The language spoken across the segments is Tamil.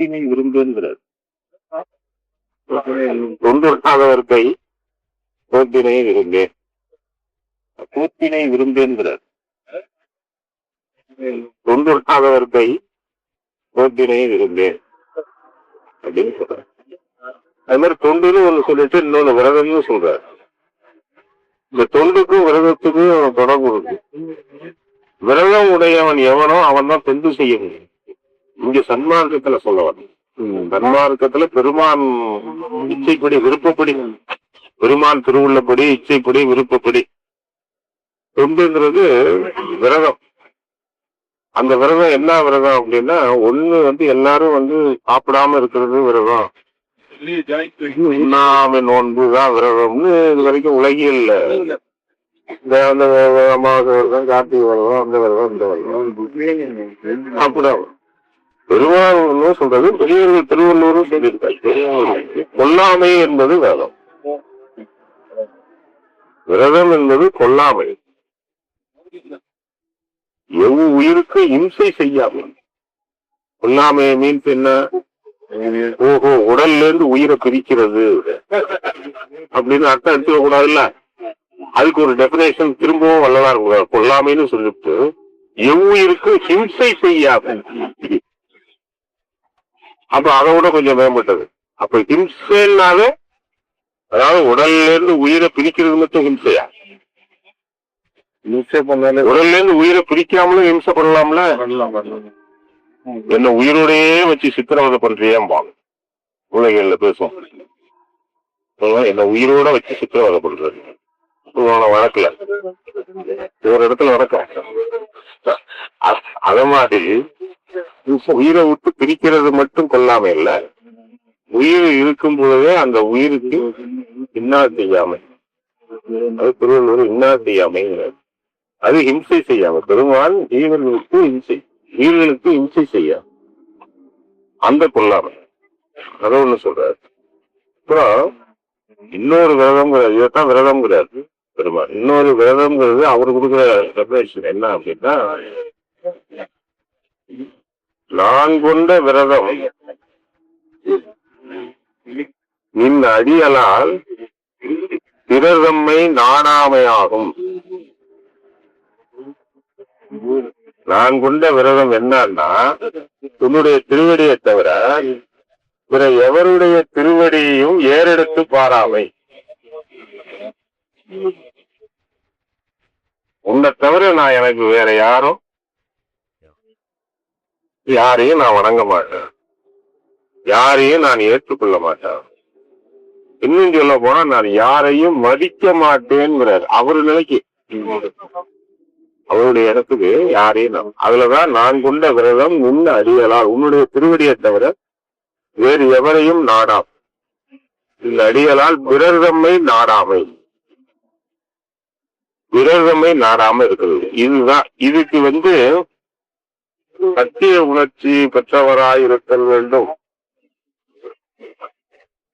கூத்தினை விரும்புகிறார். தொண்டுறாதவர் கை கூத்தினை விரும்பேன். கூத்தினை விரும்புகிறார். தொண்டுறாதவர் கை கூத்தினை விரும்பேன் அப்படின்னு சொல்ற. அது மாதிரி தொண்டுன்னு ஒண்ணு சொல்லிட்டு இன்னொன்னு விரதம்னு சொல்றாரு. இந்த தொண்டுக்கும் விரதத்துக்கும் தொடர்பு இருக்கு. விரதம் உடையவன் எவனோ அவன் தான் தொண்டு செய்ய முடியும். இங்க சன்மார்க்கத்துல சொல்லவன். சன்மார்க்கத்துல பெருமான் இச்சைப்படி விருப்பப்படி, பெருமான் திருவுள்ளப்படி இச்சைப்படி விருப்பப்படி தொண்டுங்கிறது விரதம். அந்த விரதம் என்ன விரதம் அப்படின்னா, ஒண்ணு எல்லாரும் சாப்பிடாம இருக்கிறது விரதம். உண்ணாமை நோன்புதான் விரதம்னு இது வரைக்கும் உலகியல்ல இந்த அமாவாசை விரதம், கார்த்திகை விரதம், அந்த விரதம் இந்த விரதம் அப்படிதான். பெருமாள் சொல்றது பெரியவர்கள் திருவள்ளுவரும் சொல்லியிருக்காரு. கொல்லாமை என்பது விரதம். விரதம் என்பது கொல்லாமை. உயிருக்கு இம்சை செய்யாமல். கொல்லாமை மீன்ஸ் என்ன? ஓஹோ, உடல்ல இருந்து உயிரை பிரிக்கிறது அப்படின்னு அர்த்தம் எடுத்துக்க கூடாதுல்ல. அதுக்கு ஒரு டெபினேஷன் திரும்பவும் வல்லலார் கொல்லாமைன்னு சொல்லிட்டு எவ்வுயிருக்கு ஹிம்சை செய்யாமல். அப்ப அதை விட கொஞ்சம் மேம்பட்டது. அப்ப ஹிம்சைன்னாவே அதாவது உடல்ல இருந்து உயிரை பிரிக்கிறது மட்டும் ஹிம்சையா? உடல்ல இருந்து உயிரை பிரிக்காமலும் ஹிம்சை பண்ணலாம்ல. என்ன உயிரோடையே வச்சு சித்திரவதை பண்றியாம்பாங்க உலகில பேசுவோம். என்ன உயிரோட வச்சு சித்திரவதை பண்றது வழக்கல ஒரு இடத்துல நடக்கும். அத மாதிரி உயிரை விட்டு பிரிக்கிறது மட்டும் கொல்லாம இல்ல, உயிர் இருக்கும் பொழுதே அந்த உயிருக்கு இன்னா செய்யாமை. அது திருவள்ளுவர் இன்னா செய்யாமைங்கிறது. அது ஹிம்சை செய்யாம. பெருமாள் ஜீவர்களுக்கு இம்சை, உயிர்களுக்கு இம்சை செய்ய அந்த கொல்லாமை. அத ஒண்ணு சொல்றாரு. அப்புறம் இன்னொரு விரதம்ங்கிறது, இதைத்தான் விரதம்ங்கிறாரு பெருமாள். இன்னொரு விரதம்ங்கிறது அவரு கொடுக்குற ரெவலேஷன் என்ன அப்படின்னா, நான் கொண்ட விரதம் நின் அடியலால் பிறர்தம்மை நாணாமையாகும். நான் கொண்ட விரதம் என்னன்னா, உன்னுடைய திருவடியை தவிர பிற எவருடைய திருவடியையும் ஏறெடுத்து பாராமை. உன்னை தவிர நான் எனக்கு வேற யாரையும் நான் வணங்க மாட்டேன், யாரையும் நான் ஏற்றுக்கொள்ள மாட்டேன். இன்னும் சொல்ல போனா நான் யாரையும் மதிக்க மாட்டேங்கிறார். அவரு நிலைக்கு, அவருடைய இடத்துக்கு யாரையும் அதுலதான் நான் கொண்ட விரதம் உன்ன அடியலால் உன்னுடைய திருவடியை தவிர வேறு எவரையும் நாடாம். இந்த அடியலால் பிறர்தம்மை நாடாமை, பிறர்தம்மை நாடாம இருக்கிறது. இதுதான் இதுக்கு சத்திய உணர்ச்சி பெற்றவராயிருத்தல் வேண்டும்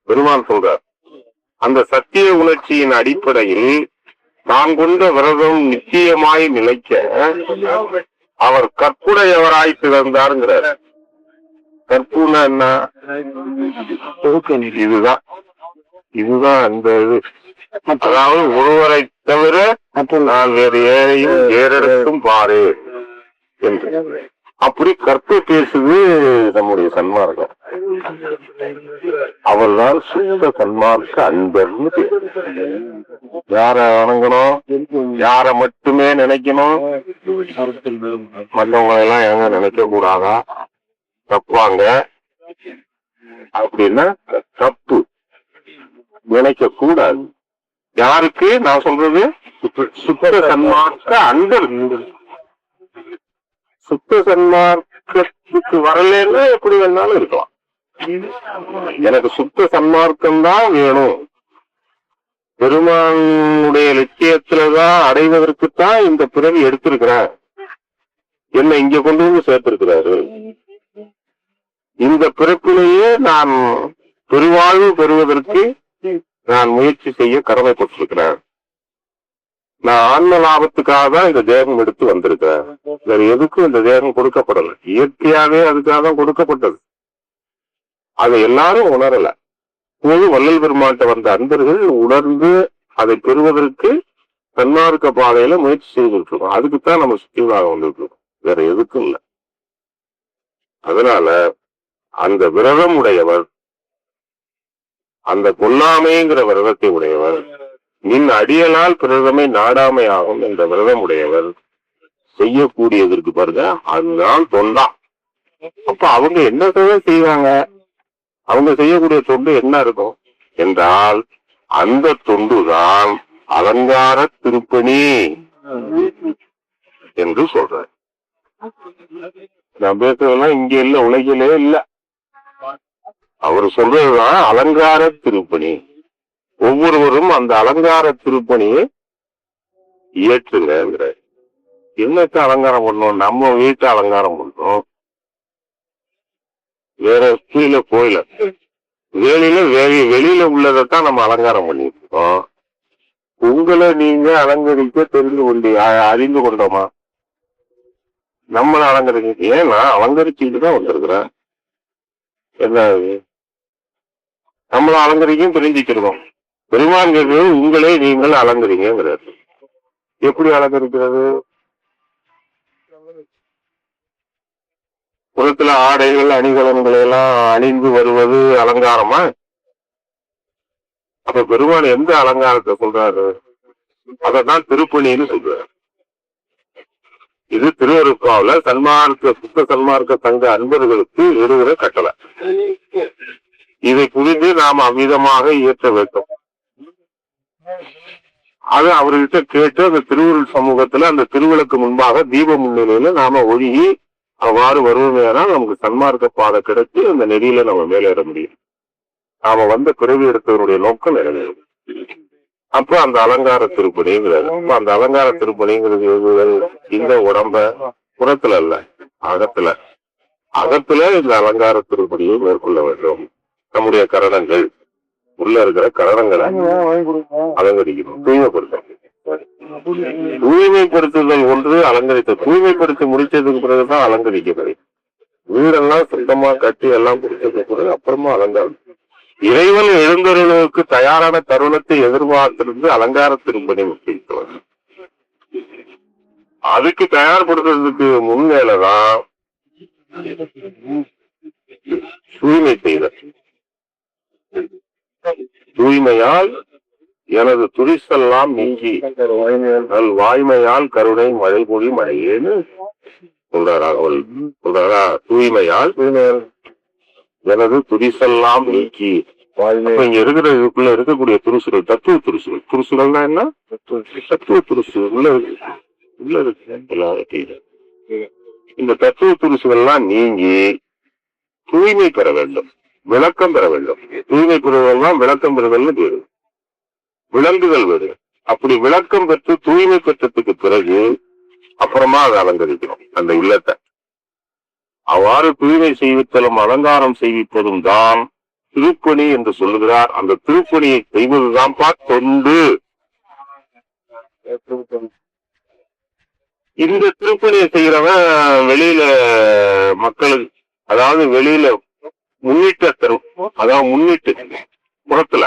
பெருமான் சொல்றார். அந்த சத்திய உணர்ச்சியின் அடிப்படையில் நான் கொண்ட விரதம் நிச்சயமாய் நிலைக்க அவர் கற்புடையவராய் பிறந்தாருங்கிறார். கற்புனா என்ன? இதுதான் அந்த இது. அதாவது ஒருவரை தவிர நான் வேறு ஏழையும் ஏறெடுத்தும் பாரு என்று அப்படி கற்பு பேசுது நம்முடைய சன்மார்க்கம். அவர்தான் சுத்த சன்மார்க்க அன்பர்னு பேர். யார வணங்கணும், யார மட்டுமே நினைக்கணும், மற்றவங்க எல்லாம் எங்க நினைக்க கூடாதா, தப்பாங்க அப்படின்னா தப்பு நினைக்க கூடாது. யாருக்கு நான் சொல்றது? சுத்த சன்மார்க்க அன்பர். சுத்த சன்மார்க்கத்துக்கு வரலன்னா எப்படி வேணாலும் இருக்கலாம். எனக்கு சுத்த சன்மார்க்கம் தான் வேணும், பெருமானுடைய லட்சியத்துலதான் அடைவதற்குத்தான் இந்த பிறவி எடுத்திருக்கிறார், என்ன இங்க கொண்டு வந்து சேர்த்திருக்கிறாரு. இந்த பிறப்பிலேயே நான் பெருவாழ்வு பெறுவதற்கு நான் முயற்சி செய்ய கடமைப்பட்டிருக்கிறேன். நான் ஆன்ம லாபத்துக்காக தான் இந்த தேகம் எடுத்து வந்திருக்கிறேன். வேற எதுக்கும் இந்த தேகம் கொடுக்கப்படல, இயற்கையாவே அதுக்காக தான் கொடுக்கப்பட்டது. அதை எல்லாரும் உணரல. இப்போது வள்ளல் பெருமாட்ட வந்த அன்பர்கள் உணர்ந்து அதை பெறுவதற்கு தன்மார்க்க பாதையில முயற்சி செய்துட்டு இருக்கோம். அதுக்குத்தான் நம்ம சுற்றிவாக வந்துட்டு இருக்கோம், வேற எதுக்கும் இல்லை. அதனால அந்த விரதம் உடையவர், அந்த கொல்லாமைங்கிற விரதத்தை உடையவர், நின் அடியலால் பிரதமை நாடாமை ஆகும் என்ற விரதம் உடையவர் செய்யக்கூடியதற்கு பாருங்க, அதுதான் தொண்டா. அப்ப அவங்க என்னதான் செய்வாங்க? அவங்க செய்யக்கூடிய தொண்டு என்ன இருக்கும் என்றால், அந்த தொண்டுதான் அலங்கார திருப்பணி என்று சொல்ற. நான் பேசுறதெல்லாம் இங்க இல்ல, உலகிலே இல்ல. அவர் சொல்றதுதான் அலங்கார திருப்பணி. ஒவ்வொருவரும் அந்த அலங்கார திருப்பணியை இயற்றுங்கிற. என்னத்தை அலங்காரம் பண்ணோம்? நம்ம வீட்டை அலங்காரம் பண்றோம், வேற கீழே கோயில வெளியில உள்ளதான் நம்ம அலங்காரம் பண்ணிட்டு இருக்கோம். உங்களை நீங்க அலங்கரிக்க தெரிந்து கொண்டு அறிந்து கொண்டோமா? நம்மள அலங்கரிக்க ஏன் நான் அலங்கரிச்சுட்டு தான் வந்திருக்கிறேன். என்ன நம்மள அலங்கரிக்கும் தெரிஞ்சுக்கிறோம். பெருமான் கேட்கிறது உங்களே நீங்கள் அலங்கரிங்கிறார். எப்படி அலங்கரிக்கிறது? புறத்துல ஆடைகள் அணிகலன்களை எல்லாம் அணிந்து வருவது அலங்காரமா? அப்ப பெருமான் எந்த அலங்காரத்தை சொல்றாரு? அதான் திருப்பணின்னு சொல்றாரு. இது திருவருப்பாவுல சுத்த சன்மார்க்க சங்க அன்பர்களுக்கு இருக்கிற கட்டளை. இதை புரிந்து நாம் அவ்விதமாக இயற்ற வேண்டும். அது அவர்கிட்ட கேட்டு அந்த திருவுருள் சமூகத்துல அந்த திருவிளக்கு முன்பாக தீப முன்னிலையில நாம ஒழுகி அவ்வாறு வருவமையானால் நமக்கு சன்மார்க்க பாதை கிடைத்து அந்த நெறியில நம்ம மேலேற முடியும். நாம வந்த பிறவி எடுத்தவருடைய நோக்கம் நிறைவேறும். அப்ப அந்த அலங்கார திருப்பணிங்கிறது. அந்த அலங்கார திருப்பணிங்கிறது இந்த உடம்ப புறத்துல அல்ல, அகத்துல இந்த அலங்கார திருப்பணியை மேற்கொள்ள வேண்டும். நம்முடைய கரணங்கள், உள்ள இருக்கிற கரணங்களை அலங்கரிக்கணும், தூய்மைப்படுத்தணும். தூய்மைப்படுத்துதல் ஒன்று அலங்கரித்த, தூய்மைப்படுத்தி முடிச்சதுக்கு பிறகுதான் அலங்கரிக்கிறது. வீடெல்லாம் சுத்தமா கட்டி எல்லாம் கொடுத்ததுக்கு பிறகு அப்புறமா அலங்காரம். இறைவன் எழுந்தருளுக்கு தயாரான தருணத்தை எதிர்பார்த்திருந்து அலங்கார திருப்பணி முக்கியத்துவம். அதுக்கு தயார்படுத்துறதுக்கு முன்னேலதான் தூய்மை செய்த. தூய்மையால் எனது துரிசெல்லாம் நீங்கி நல் வாய்மையால் கருணை மழை பொழி மழையேன்னு சொல்றாரா? தூய்மையால் எனது துரிசெல்லாம் நீக்கி. இங்க இருக்கிற இதுக்குள்ள இருக்கக்கூடிய துருசுகள் தத்துவ துருசுகள். துருசுகள்னா என்ன? தத்துவ துருசுகள் உள்ள இருக்கு. இந்த தத்துவ துருசுகள்லாம் நீங்கி தூய்மை பெற வேண்டும், விளக்கம் பெற வேண்டும். தூய்மை பெறுவதெல்லாம் விளக்கம் பெறுதல்னு பேரு, விளங்குதல் வேறு. அப்படி விளக்கம் பெற்று தூய்மை பெற்றதுக்கு பிறகு அப்புறமா அதை அலங்கரிக்கணும் அந்த இல்லத்தை. அவ்வாறு தூய்மை செய்வித்தலும் அலங்காரம் செய்விப்பதும் தான் திருப்பணி என்று சொல்லுகிறார். அந்த திருப்பணியை செய்வதுதான் தொண்டு. இந்த திருப்பணியை செய்யறவன் வெளியில மக்களுக்கு, அதாவது வெளியில முன்னிட்டு, அதாவது முன்னிட்டு புறத்துல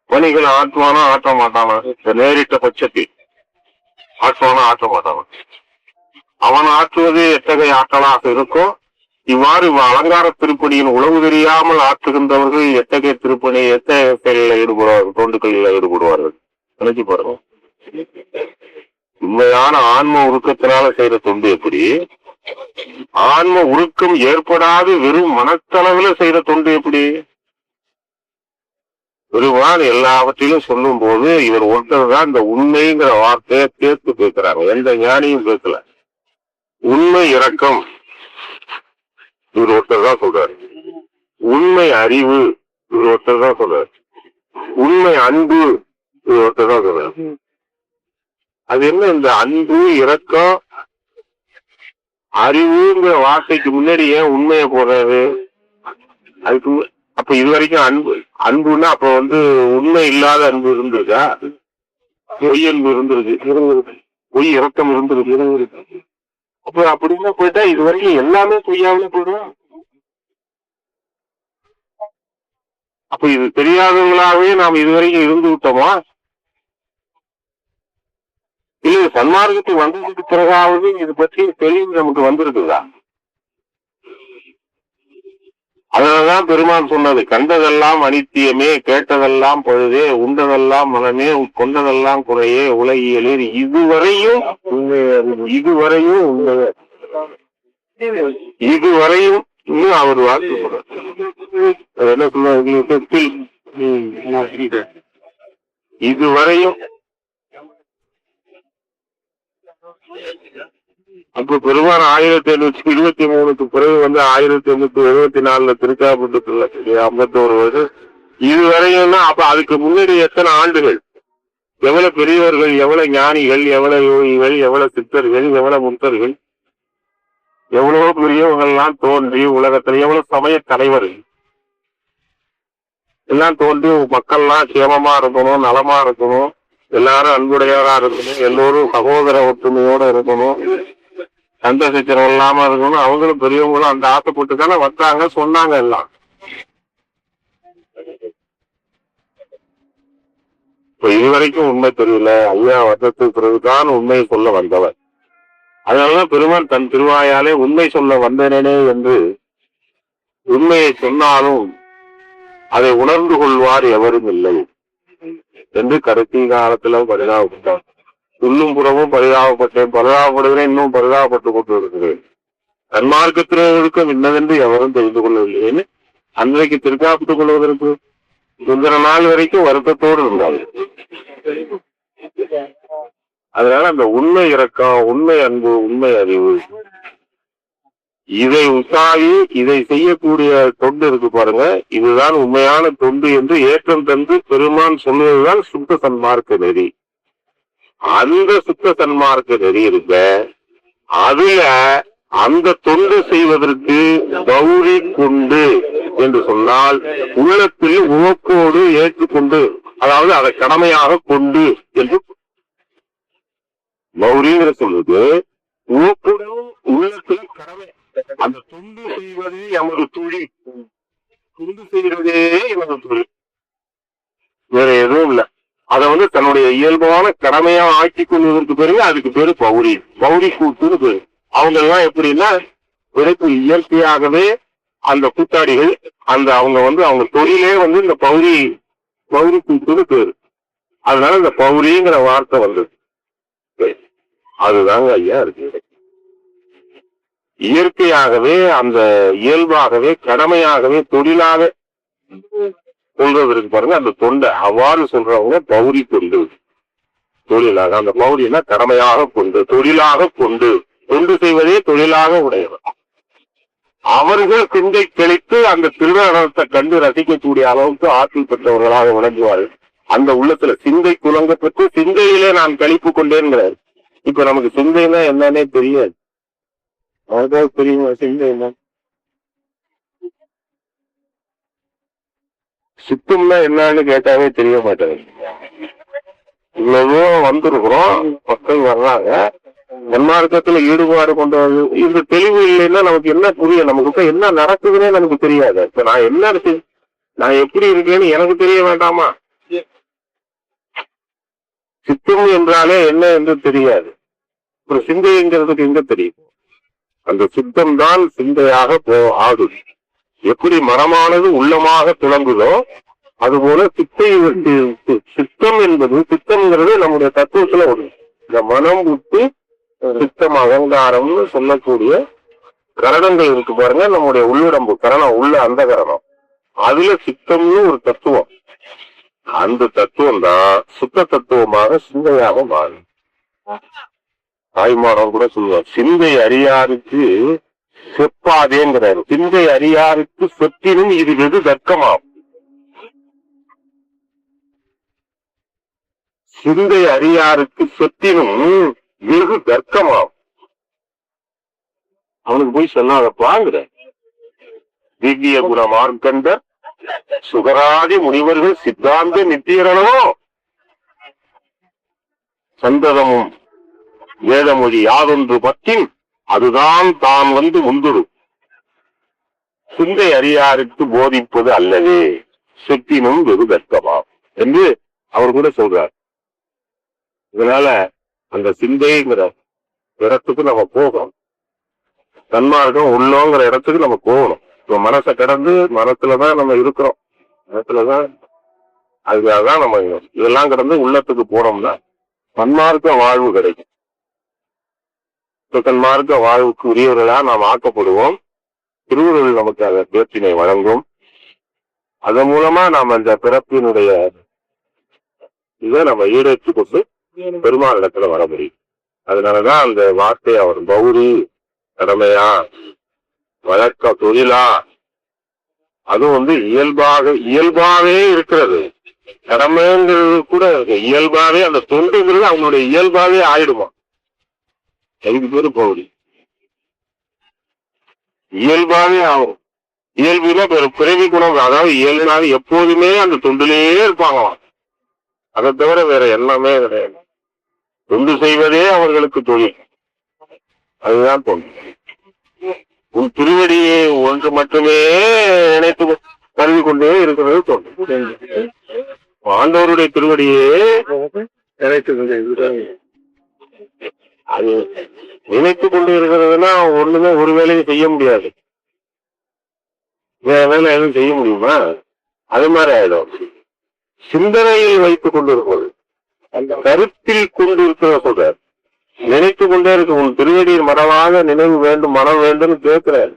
பணிகள் ஆற்றுவானா ஆற்ற மாட்டானா? நேரிட்ட பட்சத்தில் ஆற்றுவானா ஆற்ற மாட்டானா? அவன் ஆற்றுவது எத்தகைய ஆற்றலாக இருக்கும்? இவ்வாறு அலங்கார திருப்பணியின் உளவு தெரியாமல் ஆற்றுகின்றவர்கள் எத்தகைய திருப்பணி, எத்தகைய செயலில் ஈடுபடுவார்கள், தொண்டுகளில் ஈடுபடுவார்கள். நினைச்சு பாருங்க. உண்மையான ஆன்ம உருக்கத்தினால செய்யற தொண்டு எப்படி? ஆன்ம உருக்கம் ஏற்படாது வெறும் மனத்தளவுல செய்யற தொண்டு எப்படி? பெருமான் எல்லாவற்றிலும் சொல்லும் போது இவர் ஒருத்தர் தான் இந்த உண்மைங்கிற வார்த்தையை சேர்த்து பேசுறாங்க. எந்த ஞானியும் பேசல. உண்மை இரக்கம் இவர் ஒருத்தர் தான் சொல்றாரு. உண்மை அறிவு இவர் ஒருத்தர் தான் சொல்றாரு. உண்மை அன்பு இவர் ஒருத்தர் தான் சொல்றாரு. அது என்ன இந்த அன்பு இரக்கம் அறிவுங்கிற வார்த்தைக்கு முன்னாடி ஏன் உண்மையை போடுறாரு? அதுக்கு அப்ப இது வரைக்கும் அன்புன்னா அப்ப உண்மை இல்லாத அன்பு இருந்திருக்கா? பொய் அன்பு இருந்திருக்கு, பொய் இரக்கம் இருந்திருக்கு. அப்ப அப்படின்னு போயிட்டா இது வரைக்கும் எல்லாமே பொய்யாவில போயிடும். அப்ப இது தெரியாதவங்களாகவே நாம் இதுவரைக்கும் இருந்து விட்டோமா? இல்ல சன்மார்க்கத்துக்கு வந்ததுக்கு பிறகாவது இது பற்றி தெளிவு நமக்கு வந்திருக்குதா? அதனாலதான் பெருமான் சொன்னது, கண்டதெல்லாம் அனித்தியமே, கேட்டதெல்லாம் பழுதே, உண்டதெல்லாம் மனமே, கொண்டதெல்லாம் குறையே, உலகியலில் இதுவரையும் இதுவரையும் இன்னும் அவர் வாக்கு என்ன சொல்ல, இதுவரையும். அப்ப பெருமான் 1823 பிறகு 1874 திருக்காப்பட்டத்துல 51 வருஷம் இதுவரையும்னா, அப்ப அதுக்கு முன்னாடி எத்தனை ஆண்டுகள், எவ்வளவு பெரியவர்கள், எவ்வளவு ஞானிகள், எவ்வளவு யோகிகள், எவ்வளவு சித்தர்கள், எவ்வளவு முத்தர்கள், எவ்வளவோ பெரியவங்கள்லாம் தோன்றி உலகத்துல, எவ்வளவு சமய தலைவர்கள் எல்லாம் தோன்றி மக்கள்லாம் சேமமா இருக்கணும், நலமா இருக்கணும், எல்லாரும் அன்புடையவரா இருக்கணும், எல்லோரும் சகோதர ஒற்றுமையோட இருக்கணும், சண்டை சச்சரவு இல்லாம இருக்கணும், அவங்களும் பெரியவங்களும் அந்த ஆசைப்பட்டு தானே வந்தாங்க, சொன்னாங்க எல்லாம். இப்ப இதுவரைக்கும் உண்மை தெரியல, ஐயா வருடத்துக்கு பிறகுதான் உண்மையை சொல்ல வந்தவர். அதனாலதான் பெருமான் தன் திருவாயாலே உண்மை சொல்ல வந்தனே என்று, உண்மையை சொன்னாலும் அதை உணர்ந்து கொள்வார் எவரும் இல்லை என்று கடைசி காலத்துல பரிதாபப்பட்டார். உள்ளும் புறமும் பரிதாபப்படுகிறேன், இன்னும் பரிதாபப்பட்டுக் கொண்டு இருக்கிறேன். தன்மார்க்கத்தினருக்கும் இன்னதென்று எவரும் தெரிந்து கொள்ளவில்லைன்னு அன்றைக்கு திருக்காப்பிட்டுக் கொள்வதற்கு சுந்தர நாள் வரைக்கும் வருத்தத்தோடு இருந்தாங்க. அதனால அந்த உண்மை இரக்கம், உண்மை அன்பு, உண்மை அறிவு, இதை உசாவி இதை செய்யக்கூடிய தொண்டு இருக்கு பாருங்க, இதுதான் உண்மையான தொண்டு என்று ஏற்றம் தந்து பெருமான் சொல்வதுதான் சுத்த சன்மார்க்க நெறி. அந்த சுத்த சன்மார்க்க நெறி இருக்க, அதுல அந்த தொண்டு செய்வதற்கு கௌரி கொண்டு என்று சொன்னால் உள்ளத்தில் உவக்கோடு ஏற்றுக்கொண்டு, அதாவது அதை கடமையாக கொண்டு என்று கௌரிங்கிற சொல்லுது. உவக்குடன் உள்ளத்தில் கடமை, அந்த தொண்டு செய்வதே எமது தொழில், தொண்டு செய்வதே எமது தொழில், வேற எதுவும் இல்லை. அதை தன்னுடைய இயல்பான கடமையா ஆக்கி கொள்வதற்கு பிறகு அதுக்கு பேரு பௌரி, பௌரி கூத்துன்னு பேரு. அவங்க எல்லாம் எப்படின்னா, பிறகு இயற்கையாகவே அந்த கூத்தாடிகள் அந்த அவங்க தொழிலே இந்த பௌரி கூத்துன்னு பேரு. அதனால இந்த பௌரிங்கிற வார்த்தை வந்தது. அதுதாங்க ஐயா இருக்கு. இயற்கையாகவே அந்த இயல்பாகவே கடமையாகவே தொழிலாக சொல்றதற்கு பாருங்க, அந்த தொண்டை அவ்வாறு சொல்றவங்க பௌரி கொண்டு தொழிலாக, அந்த பௌரினா கடமையாக கொண்டு தொழிலாக கொண்டு தொண்டு செய்வதே தொழிலாக உடையவர். அவர்கள் சிந்தை தெளித்து அந்த திருநடனத்தை கண்டு ரசிக்கக்கூடிய அளவுக்கு ஆற்றல் பெற்றவர்களாக விளங்குவார்கள். அந்த உள்ளத்துல சிந்தை குலங்க பெற்று சிந்தையிலே நான் கழிப்பு கொண்டேங்கிறார். இப்ப நமக்கு சிந்தைன்னா என்னன்னே தெரியாது. அதுதான் தெரியுமா சிந்தை என்ன? சித்தம்னா என்னன்னு கேட்டாவே தெரிய மாட்டாங்க. இவ்வளவோ வந்திருக்கிறோம், மக்கள் வர்றாங்க, சன்மார்க்கத்துல ஈடுபாடு கொண்டு இந்த தெளிவு இல்லைன்னா நமக்கு என்ன புரியும், நமக்கு என்ன நடக்குதுன்னே நமக்கு தெரியாது. இப்ப நான் என்ன இருக்கு, நான் எப்படி இருக்கேன்னு எனக்கு தெரிய வேண்டாமா? சித்தம் என்றாலே என்ன என்று தெரியாது, அப்புறம் சிந்தைங்கிறதுக்கு எங்க தெரியும்? அந்த சித்தம் தான் சிந்தையாக ஆகுது. எப்படி மரமானது உள்ளமாக துளங்குதோ அதுபோல சித்தம் என்பது, சித்தம்ங்கிறது நம்முடைய தத்துவத்துல ஒண்ணு. இந்த மனம் விட்டு சித்தம் அகங்காரம்னு சொல்லக்கூடிய கரணங்கள் இருக்கு பாருங்க, நம்முடைய உள்ளுடம்பு கரணம், உள்ள அந்த கரணம், அதுல சித்தம்னு ஒரு தத்துவம். அந்த தத்துவம் தான் சுத்த தத்துவமாக சிந்தையாக மாறும். தாய்மானவன் கூட சொல்லுவார், சிந்தை அறியாருக்கு செப்பாதேங்கிறாரு. சிந்தை அறியாருக்கு செப்பினும் இது வெகு தர்க்கமாகும். சிந்தை அறியாருக்கு செப்பினும் வெகு தர்க்கமாகும். அவனுக்கு போய் சொல்லாதப்பாங்கிற திவ்ய குண மார்க்கண்டர் சுகராதி முனிவர்கள் சித்தாந்த நித்தியரனோ சந்ததமும் வேதமொழி யாதொன்று பற்றின் அதுதான் தான் முந்துடும். சிந்தை அறியாருக்கு போதிப்பது அல்லவே. சுற்றினும் வெகு கர்ப்பமாம் என்று அவர் கூட சொல்றார். இதனால அந்த சிந்தைங்கிற இடத்துக்கு நம்ம போகணும். தன்மார்க்கம் உள்ளோங்கிற இடத்துக்கு நம்ம போகணும். இப்ப மனசை கடந்து மனத்துலதான் நம்ம இருக்கிறோம். மனத்துலதான் அதுக்காகதான் நம்ம இதெல்லாம் கடந்து உள்ளத்துக்கு போனோம்னா தன்மார்க்க வாழ்வு கிடைக்கும். தன்மார்க்க வாழ்வுக்கு உரியவர்களா நாம் ஆக்கப்படுவோம். திருவுருள் நமக்கு அந்த பேச்சினை வழங்கும். அதன் மூலமா நாம் அந்த பிறப்பினுடைய இதை நம்ம ஈடேற்றி கொண்டு பெருமாள் இடத்துல வர முடியும். அதனாலதான் அந்த வார்த்தை அவர் பௌரி கடமையா வழக்க தொழிலா அதுவும் இயல்பாவே இருக்கிறது. கடமைங்கிறது கூட இயல்பாவே அந்த தொண்டுங்கிறது அவங்களுடைய இயல்பாவே ஆயிடுமா. அதுக்கு பேரு பௌரி. இயல்பாவே ஆகும். இயல்புல பிறவி குணம், அதாவது இயல்பாவே எப்போதுமே அந்த தொண்டிலேயே இருப்பாங்களாம். அதை தவிர வேற எல்லாமே கிடையாது. தொண்டு செய்வதே அவர்களுக்கு தொழில். அதுதான் தொண்டு. உன் திருவடியை ஒன்று மட்டுமே நினைத்து கருதி கொண்டே இருக்கிறது தொண்டு. ஆண்டவருடைய திருவடியே நினைத்து கொண்டே அது நினைத்து கொண்டு இருக்கிறதுனா ஒண்ணுமே ஒரு வேலையும் செய்ய முடியாது. வேற வேலை எதுவும் செய்ய முடியுமா? அது மாதிரி ஆயிடும். சிந்தனையில் வைத்துக் கொண்டிருப்பது, அந்த கருத்தில் கொண்டு இருக்கிற சொல்றார். நினைத்து கொண்டே இருக்க உன் திருவடியின் மறவாத நினைவு வேண்டும், மனம் வேண்டும் கேட்கிறார்.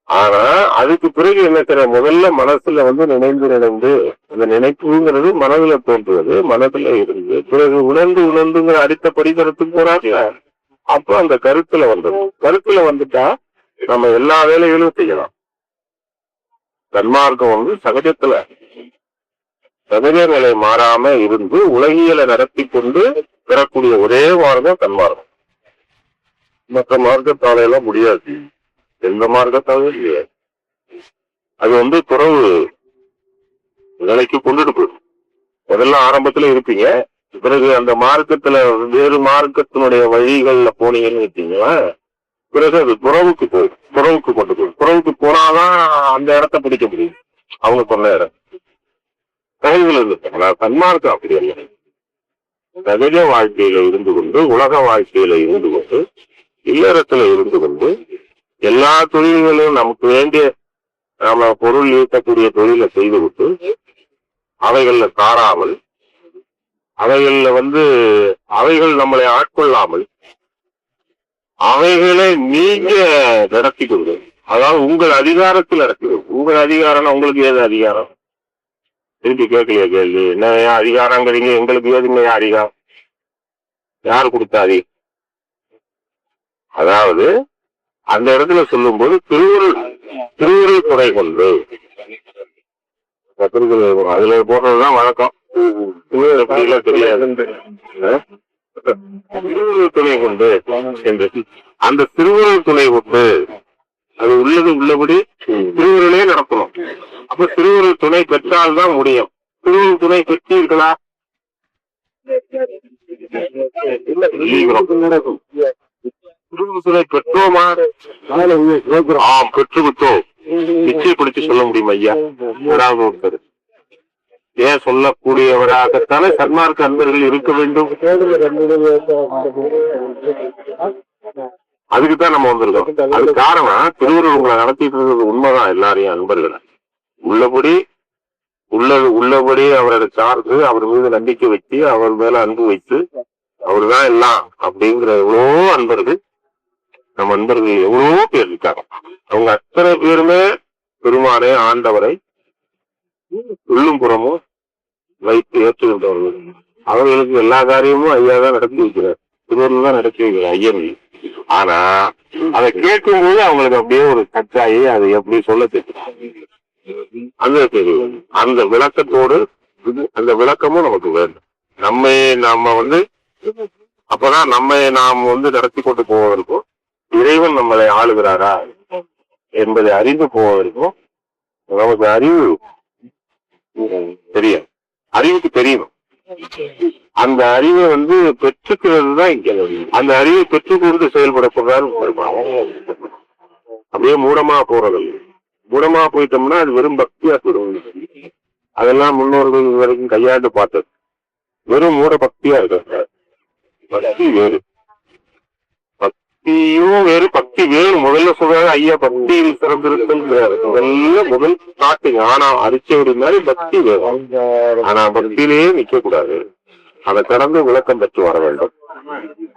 ஆனா அதுக்கு பிறகு என்ன செய்ய, முதல்ல மனசுல நினைந்து அந்த நினைப்புங்கிறது மனதுல தோன்றுவது, மனதுல இருந்து பிறகு உணர்ந்துங்கிற அடுத்த படித்தரத்துக்கு போறாங்க. அப்ப அந்த கருத்துல கருத்துல வந்துட்டா நம்ம எல்லா வேலைகளும் செய்யலாம். தன்மார்க்கம் சகஜத்துல சகஜ நிலை மாறாம இருந்து உலகியலை நடத்தி கொண்டு பெறக்கூடிய ஒரே மார்க்கம் தன்மார்க்கம். மற்ற மார்க்கத்தாலையெல்லாம் முடியாது. எந்த மார்க்கத்தாலும் இல்லையா. அது துறவு நிலைக்கு கொண்டுட்டு போயிடும். முதல்ல ஆரம்பத்துல இருப்பீங்க, பிறகு அந்த மார்க்கத்துல வேறு மார்க்கத்தினுடைய வழிகள்ல போனீங்கன்னு வச்சீங்களா, பிறகு அது துறவுக்கு போயிடும். துறவுக்கு கொண்டு போயிடும். துறவுக்கு போனாதான் அந்த இடத்த பிடிக்க முடியும். அவங்க சொன்ன இடம் கதைகள் இருந்துட்டாங்களா. தன்மார்க்கம் அப்படி அல்ல. சகஜ வாழ்க்கையில இருந்து கொண்டு, உலக வாழ்க்கையில இருந்து கொண்டு, இல்லறத்துல இருந்து கொண்டு, எல்லா தொழில்களும் நமக்கு வேண்டிய நாம பொருள் ஈட்டக்கூடிய தொழிலை செய்து விட்டு அவைகள்ல தாராமல், அவைகள்ல அவைகள் நம்மளை ஆட்கொள்ளாமல் அவைகளை நீங்க நடத்தி கொண்டு, அதாவது உங்கள் அதிகாரத்தில் நடத்தி. உங்கள் அதிகாரம் உங்களுக்கு ஏது அதிகாரம்? திருப்பி கேட்கலையா கேள்வி? என்ன அதிகாரங்கிறீங்க? எங்களுக்கு ஏதுங்க அதிகாரம்? யார் கொடுத்தா அதிகம்? அதாவது அந்த இடத்துல சொல்லும் போது திருவுருள் துணை கொண்டு, அதுல போடுறதுதான் வழக்கம். எப்படிலாம் தெரியாது. திருவுருள் துணை கொண்டு என்று அந்த திருவுருள் துணை கொண்டு அது உள்ளபடி திருவுருளே நடக்கணும். அப்ப திருவுருள் துணை பெற்றால்தான் முடியும். திருவுருள் துணை பெற்றீர்களா? திருவுருள் துணை பெற்றோமா? ஆம், பெற்றுவிட்டோம். நிச்சயப்படுத்தி சொல்ல முடியும் ஐயா. ஏதாவது ஒருத்தர் ஏன் சொல்லக்கூடியவராகத்தானே சன்மார்க்க அன்பர்கள் இருக்க வேண்டும். அதுக்குத்தான் நம்ம வந்திருக்கோம். அது காரணம் திருவுருள் உங்களை நடத்திட்டு இருக்கிறது உண்மைதான். எல்லாரையும் அன்பர்களை உள்ளபடி அவரை சார்ந்து அவர் மீது நம்பிக்கை வச்சு அவர் மேல அன்பு வைத்து அவர்தான் எல்லாம் அப்படிங்கிற எவ்வளவோ அன்பர்கள், நம்ம அன்பர்கள் எவ்வளவோ பேர் இருக்காங்க. அவங்க அத்தனை பேருமே பெருமானே ஆண்டவரை உள்ளும் புறமும் வைத்து ஏற்றுகின்றவர்கள். அவர்களுக்கு எல்லா காரியமும் ஐயா தான் நடத்தி வைக்கிறார். திருவள்ளுவர் தான் நடத்தி வைக்கிறார் ஐயன். ஆனா அதை கேட்கும் போது அவங்களுக்கு அப்படியே ஒரு கச்சாயி அதை எப்படி சொல்ல தெரியும். அந்த விளக்கத்தோடு அந்த விளக்கமும் நமக்கு வேண்டும். நம்ம அப்பதான் நாம் நடத்தி கொண்டு போவதற்கும் இறைவன் நம்மளை ஆளுகிறாரா என்பதை அறிந்து போவதற்கும் நமக்கு அறிவு தெரியும். அறிவுக்கு தெரியணும். அந்த அறிவை பெற்றுக்கிறது தான் இங்க. அந்த அறிவை பெற்றுக்கொண்டு செயல்படப்படுறாரு. அப்படியே மூடமா போறது. மூடமா போயிட்டோம்னா அது வெறும் பக்தியா போயிடும். அதெல்லாம் முன்னோர்கள் இதுவரைக்கும் கையாண்டு பார்த்தது. வெறும் மூட பக்தியா இருக்கு. பக்தி வேறு, பக்தியும் வேறு, பக்தி வேறு. முதல்ல சொல்றாரு ஐயா பக்தியில் சிறந்திருக்கிறாரு. முதல் ஸ்டார்டிங். ஆனா அரிச்சோடி மாதிரி பக்தி வேறு. ஆனா பக்தியிலேயே நிக்க கூடாது, அதை கடந்து விளக்கம் பெற்று வர வேண்டும்.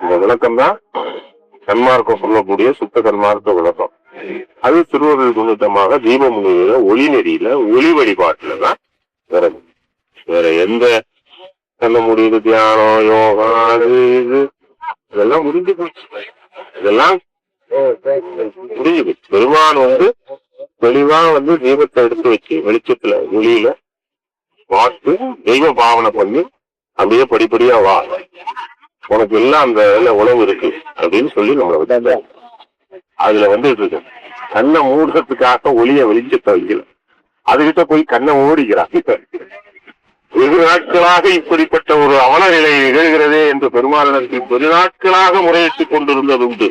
இந்த விளக்கம் தான் சன்மார்க்கம் சொல்லக்கூடிய சுத்த சன்மார்க்க விளக்கம். அது திருவருள் குணத்தமாக தீபமுனியில ஒளி நெறியில ஒளி வழிபாட்டுலதான் வேற எந்த சொல்ல முடியுது. தியானம், யோகா, அது இது இதெல்லாம் முடிஞ்சு போச்சு. இதெல்லாம் முடிஞ்சு போச்சு. பெருமான் தெளிவா தீபத்தை எடுத்து வச்சு வெளிச்சத்துல ஒளியில வாக்கு தெய்வ பாவனை பண்ணி அப்படியே படிப்படியா வா, உனக்கு எல்லாம் அந்த உணவு இருக்கு அப்படின்னு சொல்லி நம்மளை விட்டாங்க. அதுல இருக்கு கண்ணை மூடுறதுக்காக ஒளிய வெளிச்சத்தை வைக்கல, அதுகிட்ட போய் கண்ணை மூடிக்கிறான். வெகு நாட்களாக இப்படிப்பட்ட ஒரு அவல நிலை நிகழ்கிறதே என்று பெருமாளிடத்தில் வெகு நாட்களாக முறையிட்டுக் கொண்டிருந்தது உண்டு.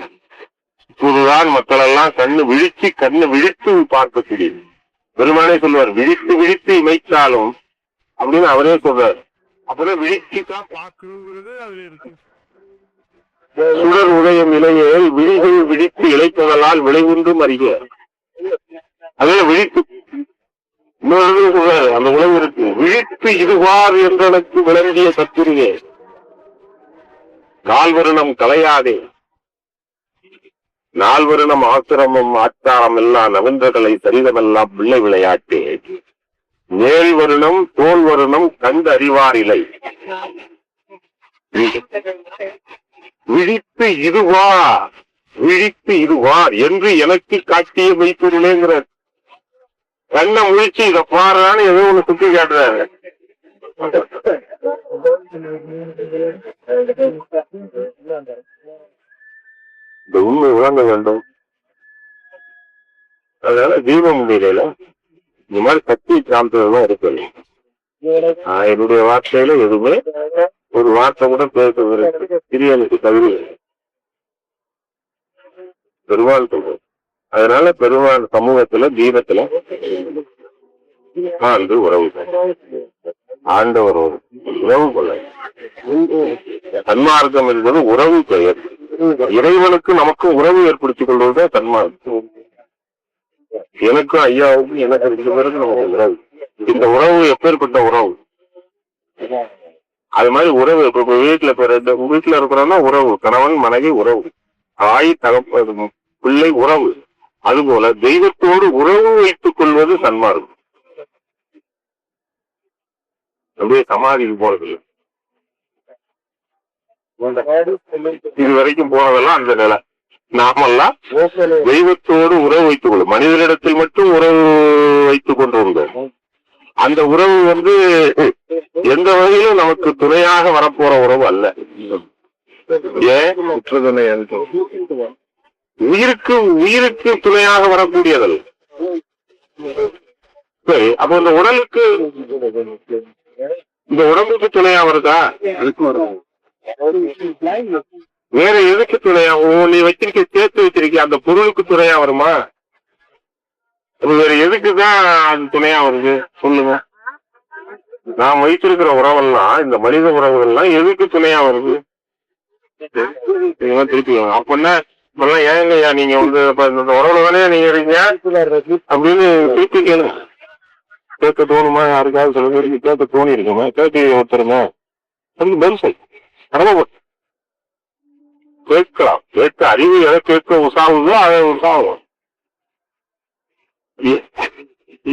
இப்போதுதான் மக்கள் எல்லாம் கண்ணு விழித்து பார்க்கக்கூடியது. பெருமானே சொல்வார், விழித்து விழித்து இமைத்தாலும் அப்படின்னு அவரே சொல்றார். அப்புறம் விழிச்சுதான் பார்க்கணுங்கிறது அதுல இருக்கு. சுடர் உதயம் இலையேல் விழிகள் விழித்து இழைப்பதலால் விளைவுண்டும் அறிக. அதனால விழித்து இன்னொரு சொல்றாரு, அந்த உணவு இருக்கு. விழித்து இதுவார் என்றனுக்கு விளங்கிய சத்துருவே, கால்வருணம் கலையாதே, நால்வருணம் ஆசிரமம் ஆச்சாரம் எல்லாம் நவீன்றகளை சரிதமெல்லாம் பிள்ளை விளையாட்டே, மேல் வருணம் தோல் வருணம் கண்டு அறிவார் இலை, விழித்து இதுவார் என்று எனக்கு காட்டிய மெய்ப்பொருளேங்கிற. கண்ணை முழிச்சு இதை பாருன்னு ஏதோ ஒண்ணு சுத்தி காட்டுறாரு. இந்த உண்மை விளங்க வேண்டும். அதனால தீபம் நிலையில இந்த மாதிரி சக்தி சார்ந்ததுதான் இருக்கு. என்னுடைய வார்த்தையில எதுவுமே ஒரு வார்த்தை கூட பேசுவது சிறியனுக்கு தகுதி பெருமாள் சொல்றது. அதனால பெருமாள் சமூகத்துல தீபத்துல ஆண்டு உறவு ஆண்டவர் உறவு கொள்ள சன்மார்க்கம் என்பது உறவு பெயர். இறைவனுக்கு நமக்கும் உறவு ஏற்படுத்திக் கொள்வதுதான் சன்மார்க்கம். எனக்கும் ஐயாவுக்கும் எனக்கு 2 பேருக்கு நமக்கு உறவு. இந்த உறவு எப்பேற்பட்ட உறவு? அது மாதிரி உறவு இப்ப வீட்டுல இருக்கிறோம்னா உறவு, கணவன் மனைவி உறவு, தாய் தகப்ப பிள்ளை உறவு. அதுபோல தெய்வத்தோடு உறவு வைத்துக் கொள்வது சன்மார்க்கம். அப்படியே சமாதிக்கு போறதில்லை. இதுவரைக்கும் போனதெல்லாம் அந்த நிலை. நாமெல்லாம் தெய்வத்தோடு உறவு வைத்துக் கொள்ளும். மனிதனிடத்தில் மட்டும் உறவு வைத்துக் கொண்டு வந்தோம். அந்த உறவு எந்த வகையிலும் நமக்கு துணையாக வரப்போற உறவு அல்ல. ஏன் துணை? உயிருக்கு துணையாக வரக்கூடியதல்ல. சரி, அப்ப இந்த உடம்புக்கு துணையா வருதா? வேற எதுக்கு துணையா? நீ வச்சிருக்க சேர்த்து வச்சிருக்க அந்த பொருளுக்கு துணையா வருமா? வேற எதுக்குதான் அது துணையா வருது சொல்லுங்க. நான் வைத்திருக்கிற உறவெல்லாம், இந்த மனித உறவுகள்லாம் எதுக்கு துணையா வருது? திருப்பி அப்படின்னா இப்பெல்லாம் ஏங்கய்யா நீங்க இந்த உறவுல தானே நீங்க இருக்கீங்க அப்படின்னு திருப்பி கேளுங்க. கேட்க தோணுமா? யாருக்காவது சில பேருக்கு கேட்க தோணி இருக்குமா? கேட்க ஒருத்தருங்க அதுக்கு பெருசை கடமைப்பட்டு கேட்கலாம். கேட்க அறிவு எதை கேட்க உசாவுதோ அதை உசாவும்.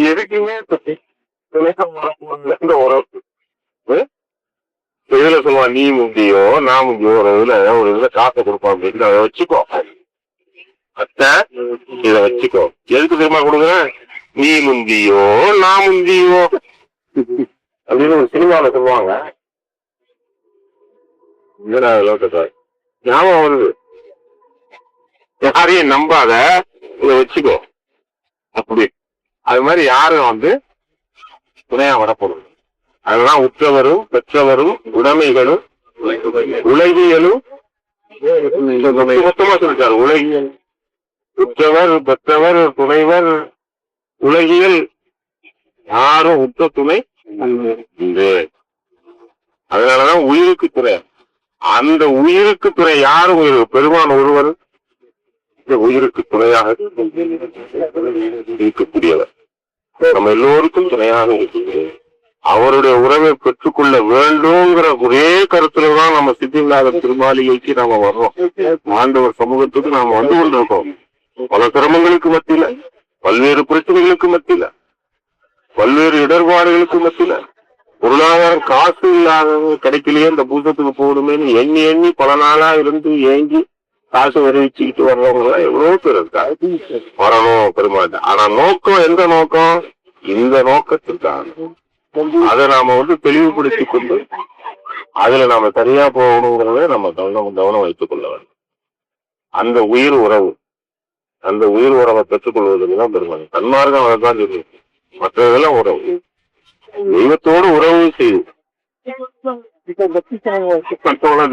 எதுக்குமே இந்த உறவு இதுல சொல்லுவான், நீ முந்தியோ நான் முந்தியோ ஒரு இதுல காசை கொடுப்போம் அப்படின்னு அதை வச்சுக்கோ. இத வச்சுக்கோ. எதுக்கு தெரியுமா கொடுக்குறேன்? நீ முந்தியோ நான் முந்தியோ அப்படின்னு ஒரு சினிமாவில சொல்லுவாங்க. ஞாபகம் வருது. யாரையும் நம்பாத, இத வச்சுக்கோ. அப்படி அது மாதிரி யாரும் துணையா வரப்போறது. அதெல்லாம் உற்றவரும் பெற்றவரும் உடைமைகளும் உலகியலும் மொத்தமா சொல்லிட்டாரு. உலகியல், உற்றவர் பெற்றவர் துணைவர் உலகியல் யாரும் உற்ற துணை அதனாலதான் உயிருக்கு துறை. அந்த உயிருக்கு துறை யாரு? உயிர் பெருமான் ஒருவர் உயிருக்கு துணையாக இருக்கக்கூடியவர், நம்ம எல்லோருக்கும் துணையாக இருக்குது. அவருடைய உறவை பெற்றுக்கொள்ள வேண்டும்ங்கிற ஒரே கருத்துலதான் நம்ம சித்திவில்லாத திருமாளிகைக்கு நாம வர்றோம். ஆண்டவர் சமூகத்துக்கு நாம வந்து கொண்டிருக்கோம். பல சிரமங்களுக்கு மத்தியில, பல்வேறு பிரச்சனைகளுக்கு மத்தியில, பல்வேறு இடர்பாடுகளுக்கு மத்தியில, பொருளாதாரம் காசு இல்லாத கிடைக்கலையே இந்த பூசத்துக்கு போகணுமேனு எண்ணி எண்ணி பல நாளா இருந்து ஏங்கி காசு வருவிச்சுக்கிட்டு வர்றவங்க எல்லாம் எவ்வளவு பேர் இருக்காங்க. வரணும் பெருமாட்ட. ஆனா நோக்கம் எந்த நோக்கம்? இந்த நோக்கத்திற்காக அதை நாம தெளிவுபடுத்தி கொண்டு அதுல நாம சரியா போகணுங்கிறத நம்ம கவனம் வைத்துக் கொள்ள வேண்டும். அந்த உயிர் உறவு, அந்த உயிர் உறவை பெற்றுக்கொள்வதற்கு தான் பெருமாள் தன்மார்க்கம். அதைத்தான் சொல்லு. மற்றதெல்லாம் உறவு, தெய்வத்தோடு உறவு செய்து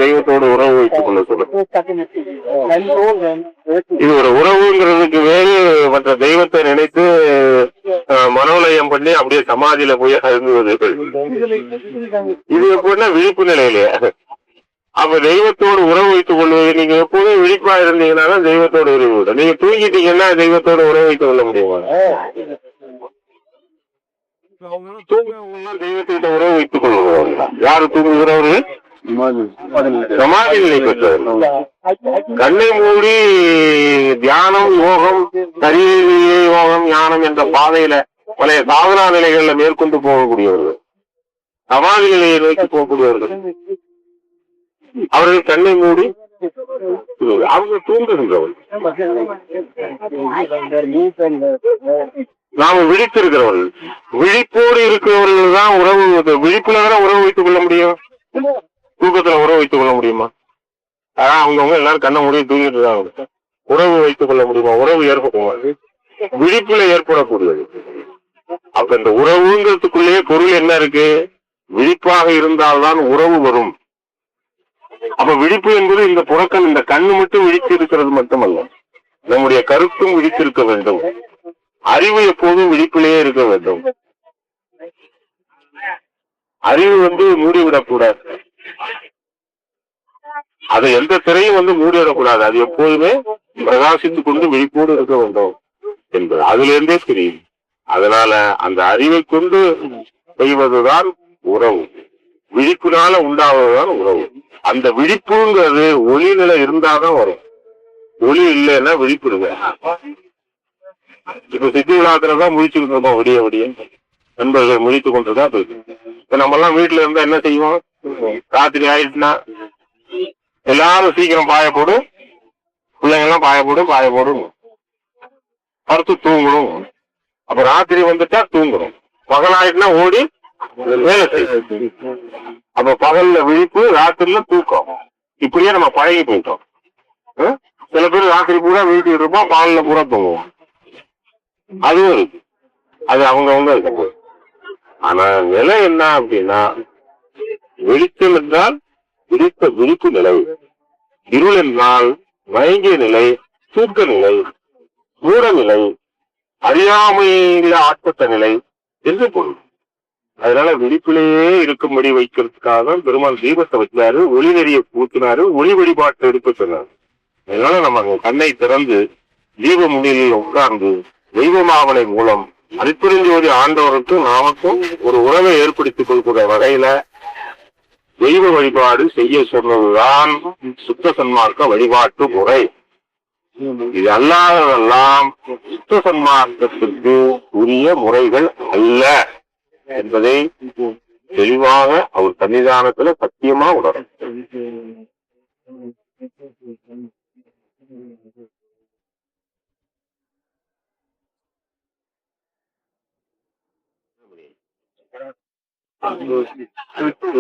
தெய்வத்தோடு உறவு வைத்துக் கொள்ள சொல்ல. இது ஒரு உறவுங்கிறதுக்கு வேறு மற்ற தெய்வத்தை நினைத்து மனோலயம் பண்ணி அப்படியே சமாதியில போய் அருந்துவது. இது எப்படின்னா விழிப்பு நிலையிலேயே. அப்ப தெய்வத்தோடு உறவு வைத்துக் கொள்வது, நீங்க எப்போதும் விழிப்பா இருந்தீங்கன்னா தான் தெய்வத்தோடு உறவு விடும். நீங்க தூங்கிட்டீங்கன்னா தெய்வத்தோடு உறவு வைத்துக் கொள்ள முடியுமா? தெய்வத்திட்ட உறவு வைத்துக் கொள்வார்கள். யாரு தூங்குகிறவர்கள்? சமாதி நிலை பெற்றவர்கள். கண்ணை மூடி தியானம், யோகம், கரிய யோகம், ஞானம் என்ற பாதையில பழைய சாதனா நிலைகள்ல மேற்கொண்டு போகக்கூடியவர்கள், சமாதி நிலையை நோக்கி போகக்கூடியவர்கள். அவர்கள் கண்ணை மூடி அவங்க தூங்குகின்றவர்கள். நாம விழித்திருக்கிறவர்கள், விழிப்போடு இருக்கிறவர்கள் தான் உறவு. விழிப்புலதான் உறவு வைத்துக் கொள்ள முடியும். தூக்கத்துல உறவு வைத்துக் கொள்ள முடியுமா? அவங்கவுங்க எல்லாரும் கண்ணை மூடி தூங்கிட்டு இருக்காங்க. உறவு வைத்துக் கொள்ள முடியுமா? உறவு ஏற்படுமா? விழிப்புல ஏற்படக்கூடியது. அப்ப இந்த உறவுங்கிறதுக்குள்ளேயே பொருள் என்ன இருக்கு? விழிப்பாக இருந்தால்தான் உறவு வரும். அப்ப விழிப்பு என்பது இந்த புறக்கண், இந்த கண்ணு மட்டும் விழித்து இருக்கிறது மட்டுமல்ல, நம்முடைய கருத்தும் விழித்திருக்க வேண்டும். அறிவு எப்போதும் விழிப்பிலேயே இருக்க வேண்டும். அறிவு மூடிவிடக்கூடாது. அதை எந்த திரையும் மூடிவிடக்கூடாது. அது எப்போதுமே பிரகாசித்துக் கொண்டு விழிப்போடு இருக்க வேண்டும் என்பது அதுல இருந்தே தெரியும். அதனால அந்த அறிவை கொண்டு செய்வதுதான் உறவு, விழிப்புனால உண்டாவதுதான் உறவு. அந்த விழிப்புங்கிறது ஒளி நிலை இருந்தாதான் வரும். ஒளி இல்லைன்னா விழிப்புடுங்க. இப்ப சித்தி விழாத்துலதான் முழிச்சுக்கிட்டு இருக்கோம். விடிய விடிய நண்பர்கள் முழித்துக் கொண்டுதான் இருக்கு. இப்ப நம்ம எல்லாம் வீட்டுல இருந்தா என்ன செய்வோம்? ராத்திரி ஆயிடுச்சுன்னா எல்லாரும் சீக்கிரம் பாய போடு, பிள்ளைங்க எல்லாம் பாய போடும், படுத்து தூங்கணும். அப்ப ராத்திரி வந்துட்டா தூங்கணும், பகல் ஆயிடுச்சுன்னா ஓடி வேலை செய்யும். அப்ப பகல்ல விழிப்பு, ராத்திரில தூக்கம். இப்படியே நம்ம பழகி போயிட்டோம். சில பேர் ராத்திரி பூரா வீட்டுக்கு இருப்போம், பகல்ல பூரா தூங்குவோம். அதுவும் இருக்கு. அது அவங்கவுங்க இருக்கு. ஆனா நிலை என்ன அப்படின்னா, வெளிச்சம் என்றால் விழித்த விழிப்பு நிலை, இருள் என்றால் மயங்கிய நிலை, தூக்க நிலை, மூட நிலை, அறியாமையில ஆட்பட்ட நிலை என்று பொருள். அதனால விழிப்பிலேயே இருக்கும்படி வைக்கிறதுக்காக தான் பெருமாள் தீபத்தை வச்சாரு, ஒளி நெறிய பூத்தினாரு, ஒளி வழிபாட்டை எடுக்க சொன்னாரு. அதனால நம்ம கண்ணை திறந்து தீப முன்னிலையில் உட்கார்ந்து தெய்வமாவனை மூலம் அரிப்புரிஞ்சோதி ஆண்டவருக்கு நாமக்கும் ஒரு உறவை ஏற்படுத்திக் கொள்கிற வகையில தெய்வ வழிபாடு செய்ய சொன்னதுதான் சுத்த சன்மார்க்க வழிபாட்டு முறை. இது அல்லாததெல்லாம் சுத்த சன்மார்க்கத்திற்கு உரிய முறைகள் அல்ல என்பதை தெளிவாக அவர் சன்னிதானத்துல சத்தியமா உணரும்.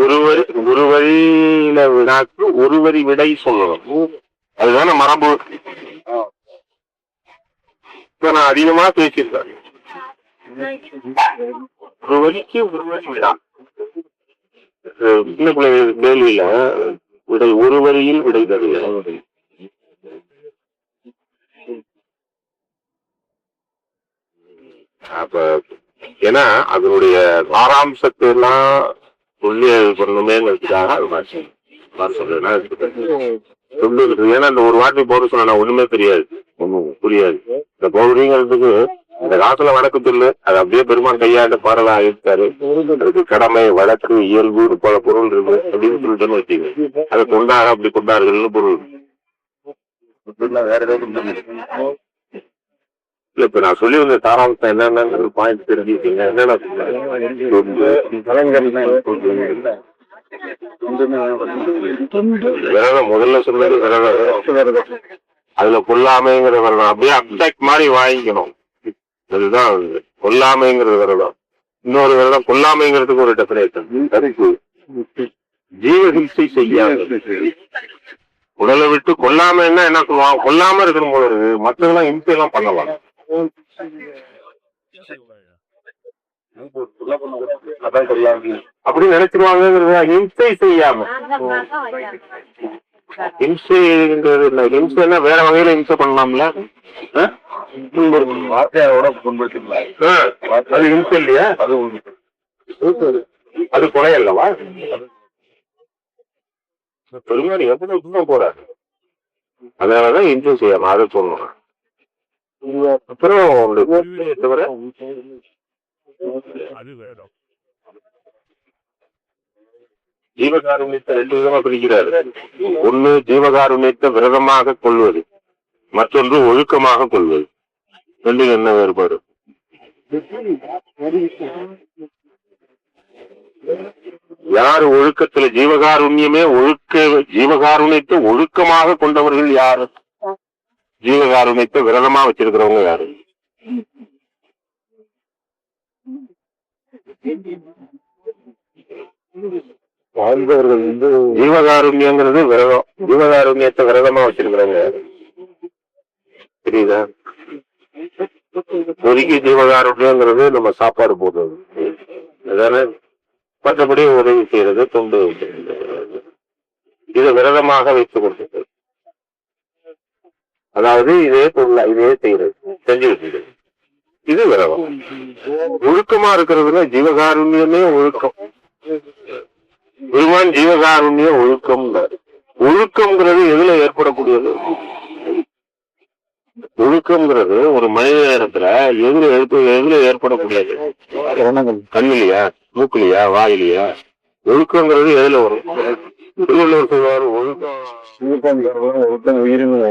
ஒரு வரியில வினாக்கு ஒரு வரி விடை சொல்லணும், அதுதானே மரபு. இப்ப நான் அதிகமா பேசியிருக்கேன். ஒரு வரிக்கு ஒரு வரி விடா. சின்ன பிள்ளைகள் கேள்வியில விடை ஒரு வரியில் விடை தருக. அப்ப ஏன்னா அதனுடைய சாராம்சத்தை எல்லாம் சொல்லி பண்ணணுமேங்கிறதுக்காக அது மாதிரி சொல்றேன். ஏன்னா இந்த ஒரு வாட்டி போட சொன்னா ஒண்ணுமே தெரியாது, ஒண்ணும் புரியாது. இந்த பௌரிங்கிறதுக்கு இந்த காலத்துல வழக்கு சொல்லு, அது அப்படியே பெருமான் கையாண்ட பாடலா இருக்காரு. அதுக்கு கடமை, வழக்கு, இயல்பு பல பொருள் இருக்கு அப்படின்னு சொல்லிட்டு வச்சுக்க. அதை கொண்டாக அப்படி கொண்டாடுகள்னு பொருள் வேற ஏதாவது இல்ல. இப்ப நான் சொல்லி வந்த சாராம்சம் என்னென்ன பாயிண்ட் தெரிஞ்சுக்கிட்டீங்க. என்னென்ன விரதம் முதல்ல சொன்னது விரதம். அதுல கொல்லாமைங்கிற விரதம் அப்படியே அப்டாக்ட் மாதிரி வாங்கிக்கணும். அதுதான் கொல்லாமைங்கிறது விரதம். இன்னொரு விரதம் கொல்லாமைங்கிறதுக்கு ஒரு டெஃபினேஷன். ஜீவஹிம்சை செய்யாது. உடலை விட்டு கொல்லாமைன்னா என்ன சொல்லுவாங்க, கொல்லாம இருக்கணும் போல இருக்கு. மற்றதெல்லாம் ஹிம்சை எல்லாம் பண்ணலாம். அப்படி நினைச்சிருவாங்க. ஹிம்சை செய்யாம, ஹிம்சைங்கிறது இல்லை. ஹிம்சைன்னா வேற வகையில ஹிம்சை பண்ணலாம்ல. வார்த்தையோட அது ஹிம்சை இல்லையா? அது கொலை அல்லவா? பெருமாள் எவ்வளவு போறாரு. அதனாலதான் ஹிம்சை செய்யாம அதை சொல்லணும். அப்புறம் தவிர ஜீவகாருண்யத்தை 2 விதமா பிரிக்கிறாரு. ஒண்ணு ஜீவகாருண்யத்தை விரதமாக கொள்வது, மற்றொன்று ஒழுக்கமாக கொள்வது. ரெண்டு என்ன வேறுபாடு? யாரு ஒழுக்கத்துல ஜீவகாருண்யமே ஜீவகாருண்யத்தை ஒழுக்கமாக கொண்டவர்கள் யாரு? ஜீவகாருண்யத்தை விரதமா வச்சிருக்கிறவங்க யாரு? வாழ்ந்தவர்கள் ஜீவகாருண்யங்கிறது விரதம். ஜீவகாருண்யத்தை விரதமா வச்சிருக்கிறவங்க தெரியுதா? ஒதுக்கி ஜீவகாருண்யங்கிறது நம்ம சாப்பாடு போடுறது அதானே. மற்றபடி உதவி செய்யறது, தொண்டு இதை விரதமாக வைத்துக் கொடுத்தது. அதாவது இதே தொழில் இதே செய்யறது, செஞ்சு வச்சுக்கிறது, இது விரதம். ஒழுக்கமா இருக்கிறதுல ஜீவகாருண்யமே ஒழுக்கம். பெருமான் ஜீவகாருண்ய ஒழுக்கம். ஒழுக்கம்ங்கிறது எதுல ஏற்படக்கூடியது? ஒழுக்கம்ங்கிறது ஒரு மனித நேரத்துல எதுல ஏற்படக்கூடியது? கண்ணிலையா, மூக்கிலையா, வாயிலையா? ஒழுக்கங்கிறது எதுல வரும்? திருவள்ளுவர் சொல்வாரு, ஒழுக்கம் உயிரினுமா.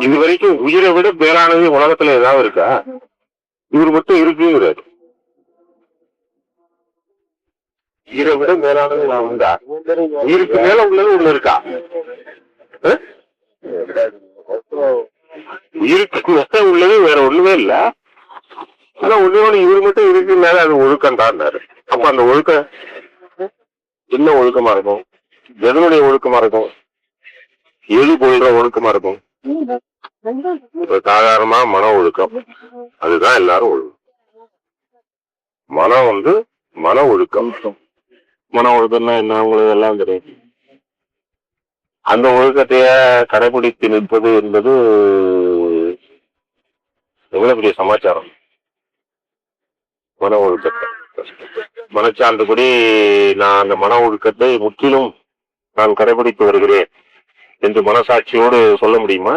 இது வரைக்கும் உயிரை விட பேரானது உலகத்துல ஏதாவது இருக்கா? இவர் மட்டும் இருக்குங்கிறாரு. உயிரை விட மேலானது நான் உண்டா? உயிருக்கு மேல உள்ளது ஒண்ணு இருக்கா? உயிருக்கு மேல உள்ளது வேற ஒண்ணுமே இல்ல. ஆனா ஒண்ணு இவர் மட்டும் இருக்கு மேல, அது ஒழுக்கம் தான். அப்ப அந்த ஒழுக்கம் என்ன ஒழுக்கமா இருக்கும்? எதனுடைய ஒழுக்கமா இருக்கும்? எது கொள்ற ஒழுக்கமா இருக்கும்? சாதாரணமா மன ஒழுக்கம், அதுதான் எல்லாரும் ஒழுக்கம். மனம் மன ஒழுக்கம். மன ஒழுக்கம்னா என்ன உங்களுக்கு எல்லாம் தெரியும். அந்த ஒழுக்கத்தைய கடைபிடித்து நிற்பது என்பது எவ்வளவு பெரிய சமாச்சாரம். மன ஒழுக்கத்தை மனச்சான்றுபடி நான் அந்த மன ஒழுக்கத்தை முற்றிலும் நான் கடைபிடித்து வருகிறேன் என்று மனசாட்சியோடு சொல்ல முடியுமா?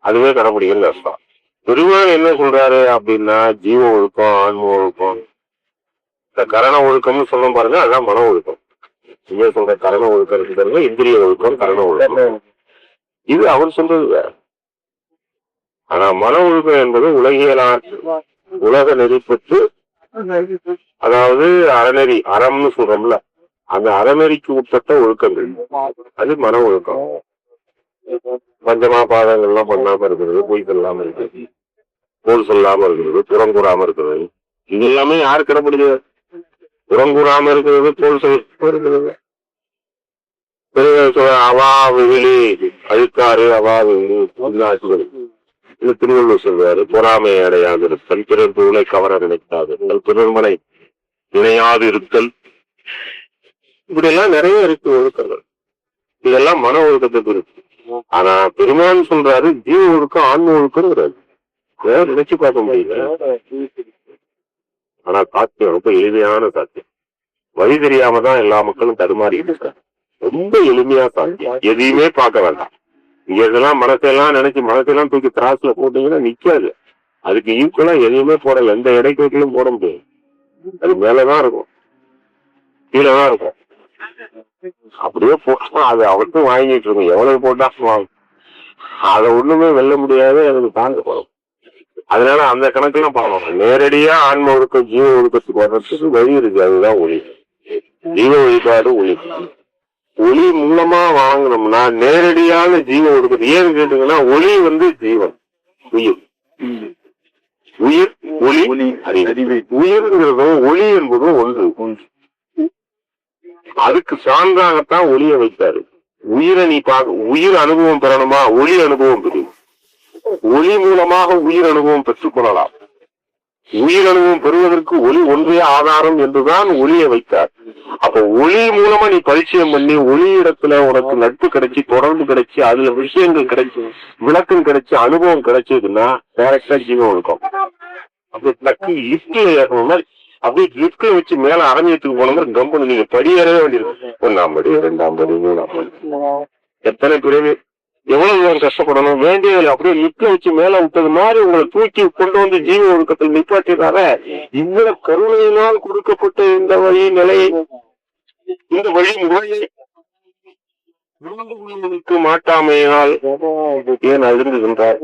அதுவே கடைபிடிக்கிறது கஷ்டம். பெருமாள் என்ன சொல்றாரு அப்படின்னா, ஜீவ ஒழுக்கம், ஆன்ம ஒழுக்கம், இந்த கரண ஒழுக்கம்னு சொல்ல பாருங்க, அதுதான் மன ஒழுக்கம். நீங்க சொல்ற கரண ஒழுக்கம் இருக்கு, இந்திரிய ஒழுக்கம், கரண ஒழுக்கம், இது அவர் சொல்றது வேற. ஆனா மன ஒழுக்கம் என்பது உலகியலான உலக நெறிப்பட்டு, அதாவது அறநெறி, அறம்னு சொல்றோம்ல, அந்த அறநெறிக்கு உட்பட்ட ஒழுக்கங்கள், அது மன ஒழுக்கம். பஞ்சமா பாதங்கள்லாம் பண்ணாம இருக்கிறது, பொய் சொல்லாம இருக்கிறது, போல் சொல்லாம இருக்கிறது, புறங்கூறாம இருக்கிறது, இது எல்லாமே யாரு கிடப்படுது? புறங்கூறாம இருக்கிறது, போல் சொல்றது, அவா வெகுளி, அழுக்காறு, அவா வெகுளி, இது திருவள்ளுவர் சொல்றாரு. பொறாமை அடையாது இருத்தல், பிறர் பொருளை கவர நினைக்காது இருத்தல், பிறர்மனை நினையாது இருத்தல், இப்படி எல்லாம் நிறைய இருக்கு ஒழுக்கங்கள். இதெல்லாம் மன ஒழுக்கத்துக்கு இருக்கு. ஆனா பெருமான் சொல்றாரு ஜீவ ஒழுக்கம் ஆன்ம ஒழுக்கம்ங்கிறாரு. வேற நினைச்சு பார்க்க முடியல. ஆனா சாத்தியம் ரொம்ப எளிமையான சாத்தியம். வழி தெரியாம தான் எல்லா மக்களும் தடுமாறிட்டு இருக்காங்க. ரொம்ப எளிமையா சாத்தியம். எதையுமே பார்க்க வேண்டாம். இங்க இதெல்லாம் மனசெல்லாம் நினைச்சு மனசெல்லாம் தூக்கி திராசுல போட்டீங்கன்னா நிக்காது. அதுக்கு ஈக்குவலா எதையுமே போடல. எந்த இடைக்கோட்டிலும் போட முடியாது. அது மேலதான் இருக்கும், கீழே தான் இருக்கும். அப்படியே போட்டா அது அவருக்கும் வாங்கிட்டு இருக்கும். எவ்வளவு போட்டா வாங்கும். அதை ஒண்ணுமே வெல்ல முடியாது. அதுக்கு தாங்க போறோம். அதனால அந்த கணக்கெல்லாம் பார்க்கணும். நேரடியா ஆன்ம ஒழுக்கம் ஜீவ ஒழுக்கத்துக்கு வர்றதுக்கு வழி இருக்கு. அதுதான் ஒளி. ஜீவ வழிபாடு ஒளி. ஒளி மூலமா வாங்கினோம்னா நேரடியான ஜீவ ஒழுக்கத்து. ஏன்னு கேட்டீங்கன்னா ஒளி ஜீவன், உயிர். உயிர் ஒளி அறிவு. உயிர்ங்கிறதும் ஒளி என்பதும் ஒன்று. அதுக்கு சான்றாகத்தான் ஒளியை வைத்தாரு. உயிரை நீ உயிர் அனுபவம் பெறணுமா, ஒளி அனுபவம் பெறும். ஒளி மூலமாக உயிர் அனுபவம் பெற்றுக் கொள்ளலாம். உயிர் அனுபவம் பெறுவதற்கு ஒளி ஒன்றே ஆதாரம் என்றுதான் ஒளியை வைத்தார். அப்ப ஒளி மூலமா நீ பரிச்சயம் பண்ணி ஒளி இடத்துல உனக்கு நட்பு கிடைச்சி, தொடர்பு கிடைச்சி, அதுல விஷயங்கள் கிடைச்சி, விளக்கம் கிடைச்சி, அனுபவம் கிடைச்சதுன்னா டைரக்டா ஜீவம் இருக்கும். அப்படி டக்கு லிப்ட்ல ஏறணும் மாதிரி அப்படியே லிப்ட்ல வச்சு மேல அரண்யத்துக்கு போன மாதிரி கம்பெனி நீங்க படியேறவே வேண்டியிருக்கு. 1ஆம் படி, 2ஆம் படி, 3ஆம் படி. எத்தனை பிறகு எவ்வளவு கஷ்டப்படணும். வேண்டியதில்லை. அப்படியே லிப்ட்ல வச்சு மேல விட்டது மாதிரி உங்களை தூக்கி கொண்டு வந்து ஜீவ ஒழுக்கத்தில் நிப்பாட்டினார. இவ்வளவு கருணையினால் கொடுக்கப்பட்ட இந்த வழி நிலையை, இந்த வழி முறையை மாட்டாமையினால் ஏன் அதிர்ந்துகின்றார்?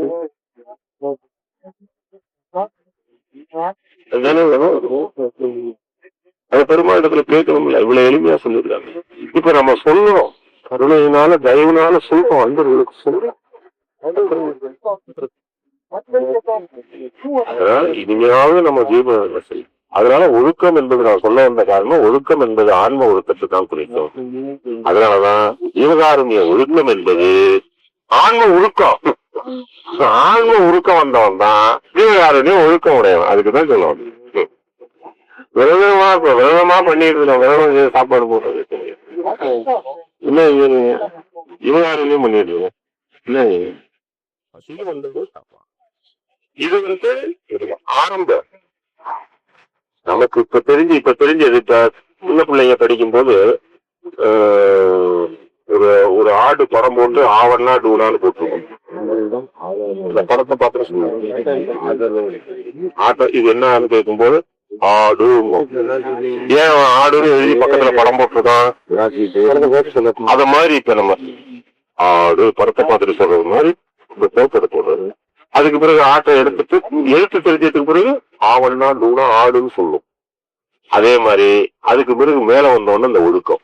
அது பெருமாண்டத்துல கேட்கணும்ல. இவ்வளவு எளிமையா சொல்லிருக்காங்க. இப்ப நம்ம சொல்லணும், கருணையினால தயவுனால சொல்றோம், அன்பர்களுக்கு சொல்றோம். அதனால இனிமையாவது நம்ம ஜீவ செய்யும். அதனால ஒழுக்கம் என்பது நான் சொல்ல வந்த காரணம், ஒழுக்கம் என்பது ஆன்ம ஒழுக்கத்தை தான் குறிக்கும். அதனாலதான் ஜீவகாருண்ய ஒழுக்கம் என்பது ஆன்ம ஒழுக்கம். ஆன்ம ஒழுக்கம் வந்தவன் தான் ஜீவகாருண்யம் ஒழுக்கம் உடையவன். அதுக்குதான் சொல்லுவாங்க. விரதமா பண்ணிட்டு விரதம் சாப்பாடு போடுறது என்ன ஜீவகாருண்யம் பண்ணிட்டு இது ஆரம்ப. நமக்கு இப்ப தெரிஞ்சது. இப்ப சின்ன பிள்ளைங்க படிக்கும் போது ஒரு ஆடு படம் போட்டு ஆவண்ணா டூனான்னு போட்டுருக்கோம். இந்த படத்தை பார்த்து ஆட்டோ இது என்னன்னு கேட்கும் போது ஆடு, ஏன் ஆடுன்னு எழுதி பக்கத்துல படம் போட்டுருக்கான். அத மாதிரி இப்ப நம்ம ஆடு படத்தை பார்த்துட்டு சொல்றது மாதிரி இப்ப பேப்பரை போடுறது. அதுக்கு பிறகு ஆட்டை எடுத்துட்டு எழுத்து தெரிஞ்சதுக்கு பிறகு ஆவண்ணா டூனா ஆடுன்னு சொல்லும். அதே மாதிரி அதுக்கு பிறகு மேல வந்தோன்னு இந்த ஒழுக்கம்.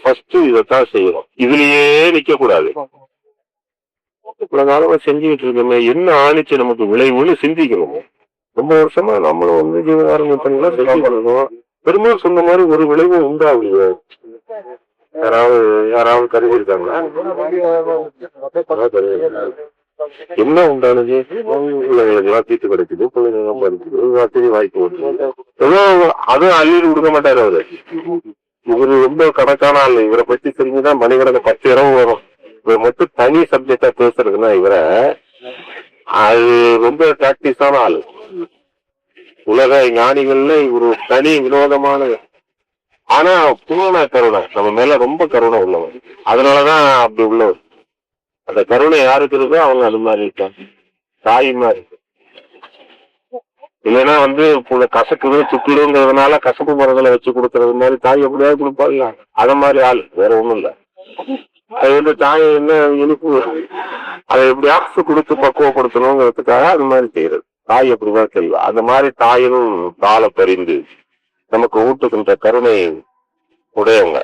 ஃபர்ஸ்ட் இதைத்தான் செய்யணும். இதுலயே நிக்க கூடாது. இவ்வளவு காலமா செஞ்சுக்கிட்டு இருக்கோமே, என்ன ஆணிச்சு நமக்கு விளைவுன்னு சிந்திக்கணும். ரொம்ப வருஷமா நம்மளும் ஜீவகாருண்யத்தா செஞ்சுக்கணும். பெருமாள் சொன்ன மாதிரி ஒரு விளைவு உண்டாகலையே. யாராவது கருதி இருக்காங்களா? என்ன உண்டானது? பிள்ளைங்களுக்கு தீட்டு கிடைக்குது, பிள்ளைங்க படிக்குது, வசதி வாய்ப்பு வருது. ஏதோ அதுவும் அள்ளி கொடுக்க மாட்டாரு அவரு. இவரு ரொம்ப கணக்கான ஆள். இவரை பத்தி தெரிஞ்சுதான் மணிகணக்கு 10 இரவு வரும். இவர் மட்டும் தனி சப்ஜெக்டா பேசுறதுன்னா இவரை அது ரொம்ப பிராக்டிஸான ஆள். உலக ஞானிகள்ல இவரு தனி வினோதமான. ஆனா பூர்ண கருணை, நம்ம மேல ரொம்ப கருணை உள்ளவர். அதனாலதான் அப்படி உள்ளவர். அந்த கருணை யாருக்கு இருக்கோ அவங்க அது மாதிரி இருக்காங்க, தாய் மாதிரி. இல்லைன்னா கசக்குது துப்பிடுங்கிறதுனால கசப்பு மரங்களை வச்சு கொடுக்கறது மாதிரி தாய் எப்படியாவது கொடுப்பாங்க. அத மாதிரி ஆள், வேற ஒண்ணும் இல்ல. அது தாய் என்ன இனிப்பு அதை எப்படியாவது கொடுத்து பக்குவப்படுத்தணுங்கிறதுக்காக அது மாதிரி செய்யறது. தாய் அப்படிதான் செய்யும். அந்த மாதிரி தாயினும் கால பறிந்து நமக்கு ஊட்டுக்கின்ற கருணை உடையவங்க.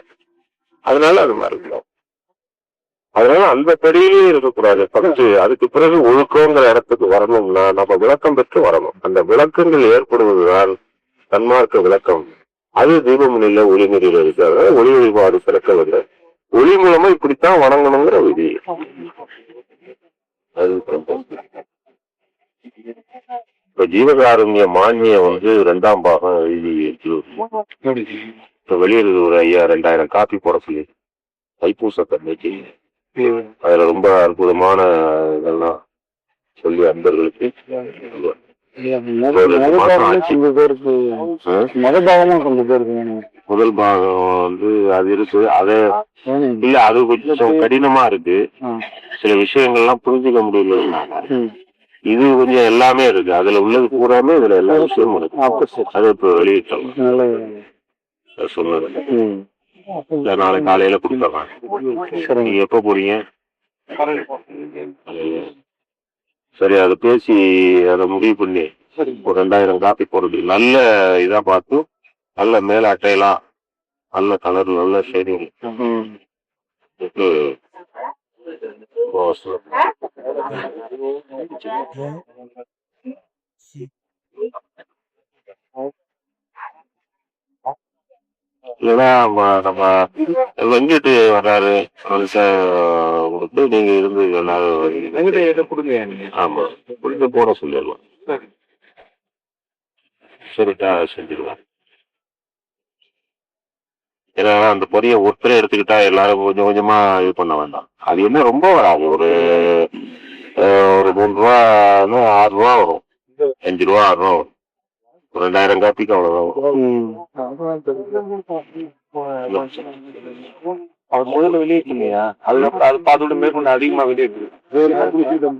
அதனால அது மாதிரி இருக்கணும். அதனால அந்த படியிலேயே இருக்கக்கூடாது. ஃபர்ஸ்ட் அதுக்கு பிறகு ஒழுக்கங்கிற இடத்துக்கு வரணும்னா நம்ம விளக்கம் பெற்று வரணும். அந்த விளக்கங்கள் ஏற்படுவதுதான் தன்மார்க்க விளக்கம். அது தீபமுனில ஒளிநெறியில இருக்கு. அதனால ஒளி வழிபாடு சிறக்கவில்லை. ஒளி மூலமா இப்படித்தான் வணங்கணுங்கிற விதி. அது இப்ப ஜீவகாருண்ய மானிய 2ஆம் பாகம் எழுதி இப்ப வெளியிடுற ஒரு ஐயா 2000 காப்பி போட சொல்லி தைப்பூசத்தன்னைக்கு அதுல ரொம்ப அற்புதமான இதெல்லாம் சொல்லி அன்பர்களுக்கு முதல் பாகம் வந்து அது இருக்கு. அதே இல்ல, அது கொஞ்சம் கடினமா இருக்கு. சில விஷயங்கள்லாம் புரிஞ்சுக்க முடியல. இது கொஞ்சம் எல்லாமே இருக்கு. அதுல உள்ளது பூராமே இதுல எல்லா விஷயமும் இருக்கு. அது இப்ப வெளியிட்டோம் சொன்னது. இல்ல, நாளை காலையில கொடுத்துறேன். நீங்க எப்ப போறீங்க? சரி, அதை பேசி அதை முடிவு பண்ணி ஒரு 2000 காப்பி போடுறது. நல்ல இதா பார்த்து நல்ல மேல அட்டையெல்லாம் நல்ல கலர் நல்ல ஷேடிங் இல்லைன்னா நம்ம வெங்கட்டு வர்றாரு, கொடுத்து நீங்க இருந்து ஆமா கொடுத்து போட சொல்லிடலாம். சரிட்டா, செஞ்சிடலாம். ஏன்னா அந்த பொரிய ஒருத்தரை எடுத்துக்கிட்டா எல்லாரும் கொஞ்சம் கொஞ்சமா இது பண்ண வேண்டாம். அது என்ன ரொம்ப வராது. ஒரு 3 ரூபா 6 ரூபா வரும். 5 ரூபா 6 ரூபா வரும். 2000 காப்பிக்கு அவ்வளவுதான் வரும். முதல்ல வெளியேற்றீங்கயா, அதுக்கப்புறம் அதோட மேற்கொண்டு அதிகமா வெளியேற்று.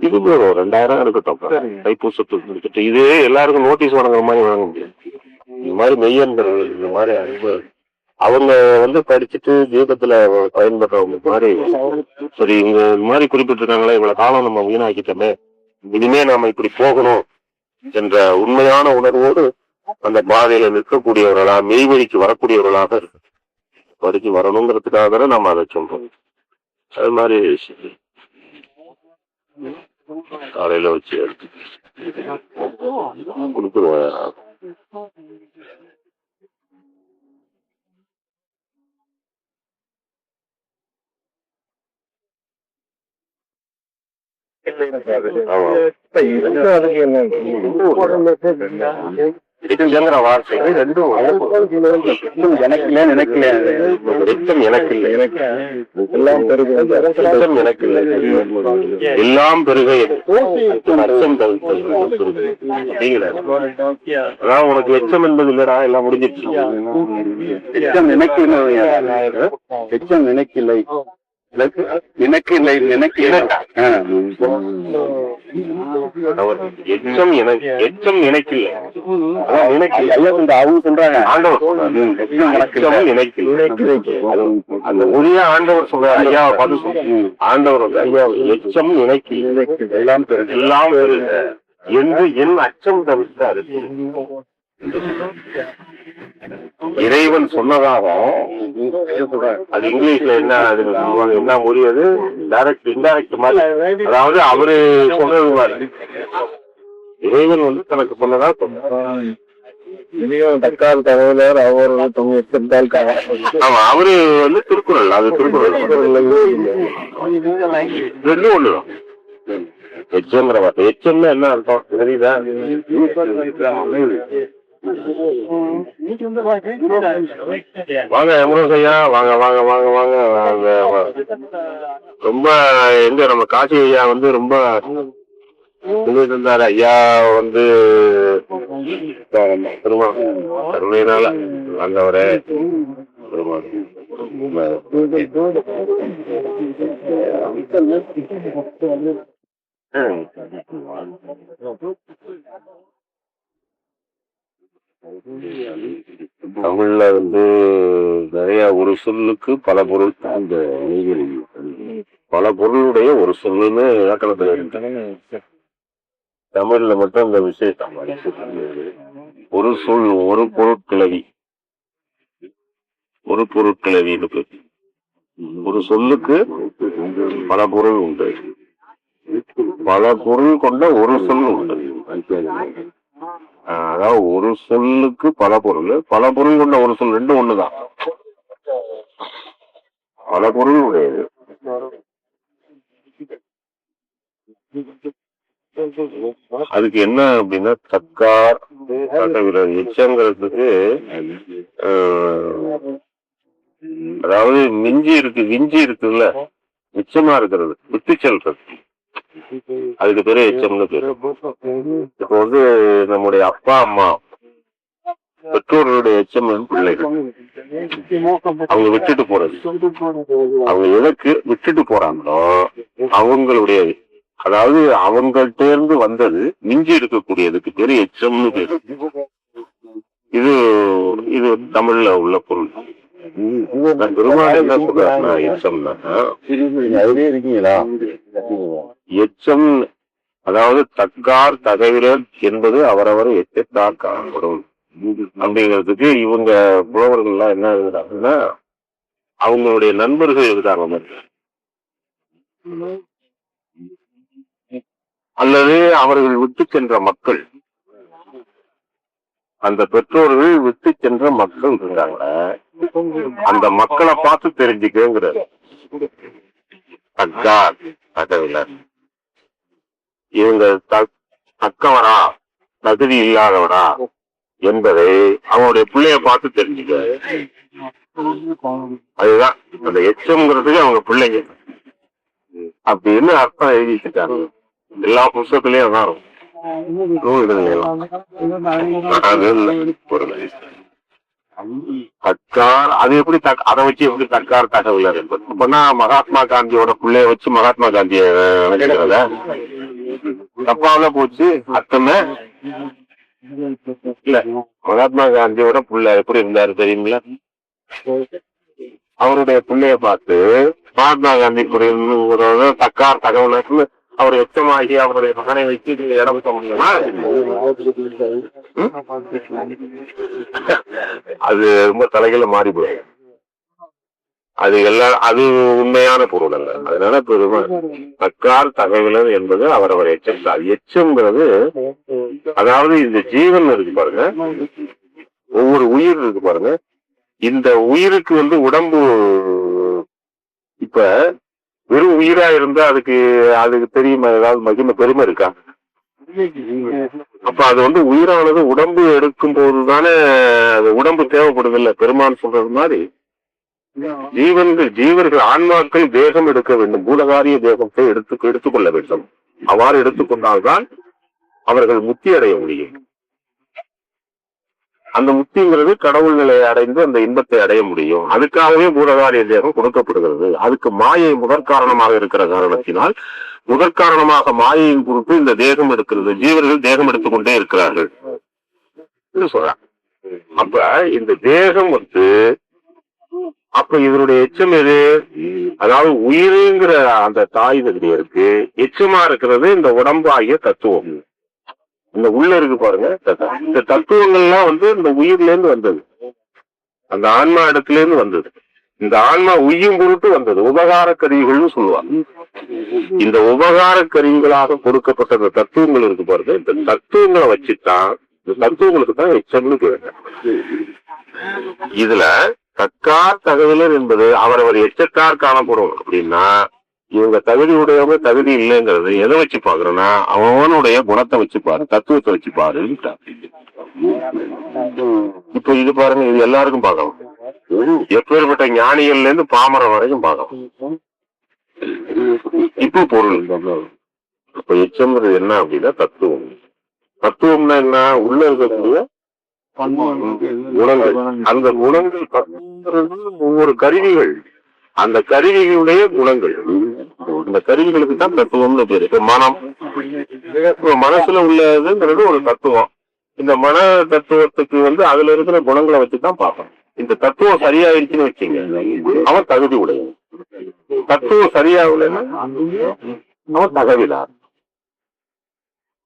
இது 2000 இருக்கட்டும். தைப்பூசத்துக்கு இது எல்லாருக்கும் நோட்டீஸ் வழங்குற மாதிரி வழங்க முடியாது. இந்த மாதிரி மெய்யன்பர் இந்த மாதிரி அன்பு அவங்க வந்து படிச்சுட்டு ஜீவிதத்துல பயன்படுறவங்க மாதிரி சரி இங்க இந்த மாதிரி குறிப்பிட்டிருக்காங்களே, இவ்வளவு காலம் நம்ம வீணாக்கிட்டோமே, இனிமே நாம இப்படி போகணும் என்ற உண்மையான உணர்வோடு அந்த பாதையில நிற்கக்கூடியவர்களா, மெய்வழிக்கு வரக்கூடியவர்களாக வரைக்கு வரணுங்கிறதுக்காக தானே நம்ம அதை சொல்றோம். அது மாதிரி காலையில வச்சு எடுத்து கொடுத்துருவேன். எச்சங்கிற வார்த்தை ரெண்டும் எனக்கு இல்லை, நினைக்கல. எச்சம் எனக்கு இல்லை, எல்லாம் பெருக, எனக்கு இல்லை, எல்லாம் பெருக. அச்சம் அதான் உனக்கு எச்சம் என்பது இல்லடா, எல்லாம் முடிஞ்சிருச்சு. எச்சம் எனக்கு எச்சம் நினைக்கலை, எனக்கு இல்லை, எனக்கு எச்சம் எனக்கு, எச்சம் எனக்கு இல்லை, அவங்க சொல்றாங்க. அந்த உரிய ஆண்டவர் சொல்ற ஐயாவை பார்த்து ஆண்டவர் ஐயா எச்சம் நினைக்கு எல்லாம் எல்லாம் என்று என் அச்சம் தவிர்த்தாரு. இறைவன் சொன்னதாக அது இங்கிலீஷ்ல என்ன என்ன முடியாது, டைரக்ட் இன்டைரக்ட் மாதிரி. அதாவது அவரு சொன்னது மாதிரி இறைவன் வந்து தனக்கு சொன்னதா சொன்னார். தக்கால் தகவலர் அவர் ஆமா, அவரு வந்து திருக்குறள், அது திருக்குறள் ரெண்டும் ஒண்ணுதான். எச்சங்கிற வார்த்தை, எச்சம்னா என்ன அர்த்தம் தெரியுதா? வாங்க எமரோஸ் ஐயா, வாங்க வாங்க வாங்க வாங்க வாங்க. ரொம்ப எங்க நம்ம காசி ஐயா வந்து ரொம்ப இருந்தாரு. ஐயா வந்து கருணையினால வந்தவரே தமிழ்ல வந்து நிறைய ஒரு சொல்லுக்கு பல பொருள். அந்த பல பொருளுடைய ஒரு சொல்லுன்னு இலக்கணத்துல இருக்கு. தமிழ்ல மட்டும் இந்த விசேஷம் ஒரு சொல், ஒரு பொருட்கிழவி, ஒரு பொருட்கிழவின்னு பேர். ஒரு சொல்லுக்கு பல பொருள் உண்டு, பல பொருள் கொண்ட ஒரு சொல் உண்டு. அதாவது ஒரு சொல்லுக்கு பல பொருள், பல பொருள் கொண்ட ஒரு சொல், ரெண்டும் ஒண்ணுதான். பல பொருள் உடையது. அதுக்கு என்ன அப்படின்னா தக்கார் தகவிலர். எச்சங்கிறதுக்கு அதாவது மிஞ்சி இருக்கு, விஞ்சி இருக்குல்ல, மிச்சம் எச்சமா இருக்கிறது, விட்டு செல்றது, அதுக்கு பேரு எச்சம்னு பேரு. இப்ப வந்து நம்முடைய அப்பா அம்மா பெற்றோர்களுடைய எச்சம் பிள்ளைகள் அவங்க விட்டுட்டு போறது. அவங்க எதற்கு விட்டுட்டு போறாங்களோ அவங்களுடைய, அதாவது அவங்கள்ட்ட இருந்து வந்தது மிஞ்சி இருக்கக்கூடியதுக்கு பேரு எச்சம்னு பேரு. இது இது தமிழ்ல உள்ள பொருள். பெருமாள் என்ன சொல்றாருன்னா எச்சம்னா எச்சம், அதாவது தக்கார் தகவிலர் என்பது அவரவர் எச்சத்தார் காணப்படும் அப்படிங்கிறதுக்கு இவங்க புலவர்கள் எல்லாம் என்ன எழுதுறாங்கன்னா அவங்களுடைய நண்பர்கள் எழுதாங்க, அல்லது அவர்கள் விட்டு சென்ற மக்கள், அந்த பெற்றோர்கள் விட்டு சென்ற மக்கள் இருக்காங்க, அந்த மக்களை பார்த்து தெரிஞ்சுக்கிறார் தக்கார் தகவிலர். இவங்க தக்கவரா தகுதி இல்லாதவரா என்பதை அவனுடைய பிள்ளைய பார்த்து தெரிஞ்சுக்க. அதுதான் அந்த எச்சம்ங்கிறதுக்கு அவங்க பிள்ளைங்க அப்படின்னு அர்த்தம் எழுதிட்டு இருக்காங்க. எல்லா புத்தகத்திலயும் அதான் இருக்கும். தக்கார் அது எப்படி அதை வச்சு எப்படி தக்கார் தகவலர் என்பது. அப்படின்னா மகாத்மா காந்தியோட பிள்ளைய வச்சு மகாத்மா காந்திய நினைக்கிறத தப்பாவில போச்சு அர்த்தமே இல்ல. மகாத்மா காந்தியோட புள்ள எப்படி இருந்தாரு தெரியுங்களா? அவருடைய பிள்ளைய பார்த்து மகாத்மா காந்தி தக்கார் தகவல் அவர் எச்சமாகி அவருடைய மகனை வச்சு இடம் முடியுமா? அது ரொம்ப தலைகளை மாறி போயிடும். அது அது உண்மையான பொருள் அல்ல. அதனால பெருமை தக்கார் தகவலர் என்பது அவரவர் எச்சம். எச்சம்ங்கிறது அதாவது இந்த ஜீவன் இருக்கு பாருங்க, ஒவ்வொரு உயிர் இருக்கு பாருங்க, இந்த உயிருக்கு வந்து உடம்பு இப்ப வெறும் உயிரா இருந்தா அதுக்கு தெரியுமா ஏதாவது மகிமை பெருமை இருக்கா? அப்ப அது வந்து உயிரானது உடம்பு எடுக்கும் போதுதானே அது உடம்பு தேவைப்படுது இல்ல. பெருமான் சொல்றது மாதிரி ஜீவர்கள் ஆன்மாக்கள் தேகம் எடுக்க வேண்டும், பூலகாரிய தேகத்தை எடுத்துக்கொள்ள வேண்டும். அவ்வாறு எடுத்துக்கொண்டால்தான் அவர்கள் முக்தி அடைய முடியும். அந்த முக்திங்கிறது கடவுள் நிலையை அடைந்து அந்த இன்பத்தை அடைய முடியும். அதுக்காகவே பூலகாரிய தேகம் கொடுக்கப்படுகிறது. அதுக்கு மாயை முதற்காரணமாக இருக்கிற காரணத்தினால் முதற்காரணமாக மாயையின் பொறுத்து இந்த தேகம் எடுக்கிறது. ஜீவர்கள் தேகம் எடுத்துக்கொண்டே இருக்கிறார்கள் சொல்ற. அப்ப இந்த தேகம் வந்து அப்ப இதனுடைய எச்சம் எது? அதாவது உயிருங்கிற அந்த தாய் தகுதியருக்கு எச்சமா இருக்கிறது இந்த உடம்பு ஆகிய தத்துவம். இந்த உள்ள இருக்கு பாருங்க, இந்த தத்துவங்கள்லாம் வந்து இந்த உயிர்ல இருந்து வந்தது, அந்த ஆன்மா இடத்துல இருந்து வந்தது. இந்த ஆன்மா உய்யும் பொருட்டு வந்தது. உபகார கருவிகள்னு சொல்லுவாங்க. இந்த உபகார கருவிகளாக கொடுக்கப்பட்ட இந்த தத்துவங்கள் இருக்கு பாருங்க, இந்த தத்துவங்களை வச்சுதான் இந்த தத்துவங்களுக்கு தான் எச்சம்னு கேட்க. இதுல தக்கார் தகவலர் என்பது அவரவர் எச்சத்தார் காணப்படும். அப்படின்னா இவங்க தகுதி உடையவங்க தகுதி இல்லைங்கிறது எதை வச்சு பாக்குறோம்னா அவனுடைய குணத்தை வச்சு பாரு, தத்துவத்தை வச்சு பாரு. இப்ப இது பாருங்க, இது எல்லாருக்கும் பார்க்கலாம். எப்பேற்பட்ட ஞானிகள்ல இருந்து பாமரம் வரைக்கும் பார்க்கலாம். இப்ப பொருள் இப்ப எச்சம்ங்கிறது என்ன அப்படின்னா தத்துவம். தத்துவம்னா என்ன? உள்ள இருக்கக்கூடிய குணங்கள். அந்த குணங்கள் ஒவ்வொரு கருவிகள், அந்த கருவிகளுடைய குணங்கள். அந்த கருவிகளுக்கு தான் தத்துவம்னு பேரு. இப்ப மனம், மனசுல உள்ளதுங்கிறது ஒரு தத்துவம். இந்த மன தத்துவத்துக்கு வந்து அதுல இருக்கிற குணங்களை வச்சுதான் பார்க்கணும். இந்த தத்துவம் சரியாயிருச்சுன்னு வச்சுங்க, அவன் தகுதி உடையவன். தத்துவம் சரியாகலன்னா அவன் தகவிலார்.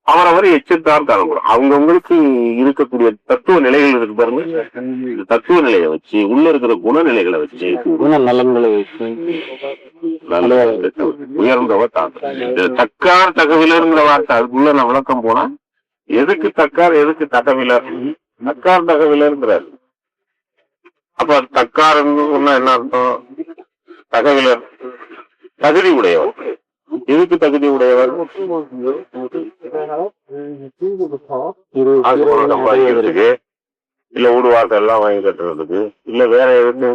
அவரவர் எச்சத்தார் காணப்படும். அவங்கவுங்களுக்கு இருக்கக்கூடிய தத்துவ நிலைகள் இருக்கு பாருங்க. இந்த தத்துவ நிலையை வச்சு உள்ள இருக்கிற குணநிலைகளை வச்சு நலன்களை வச்சு உயர்ந்தவ தாக்க. தக்கார் தகவிலருங்கிற வார்த்தை அதுக்குள்ள நான் விளக்கம் போனா எதுக்கு தக்கார் எதுக்கு தகவிலர்? தக்கார் தகவிலருங்கிறார். அப்ப தக்கார் என்ன அர்த்தம்? தகவிலர் தகுதி உடையவர். எதுக்கு தகுதி உடையவர்? சம்பாதிக்கிறதுக்கு, இல்ல வீடு வாசல் எல்லாம் வாங்கி கட்டுறதுக்கு, இல்ல வேற எதுக்கு?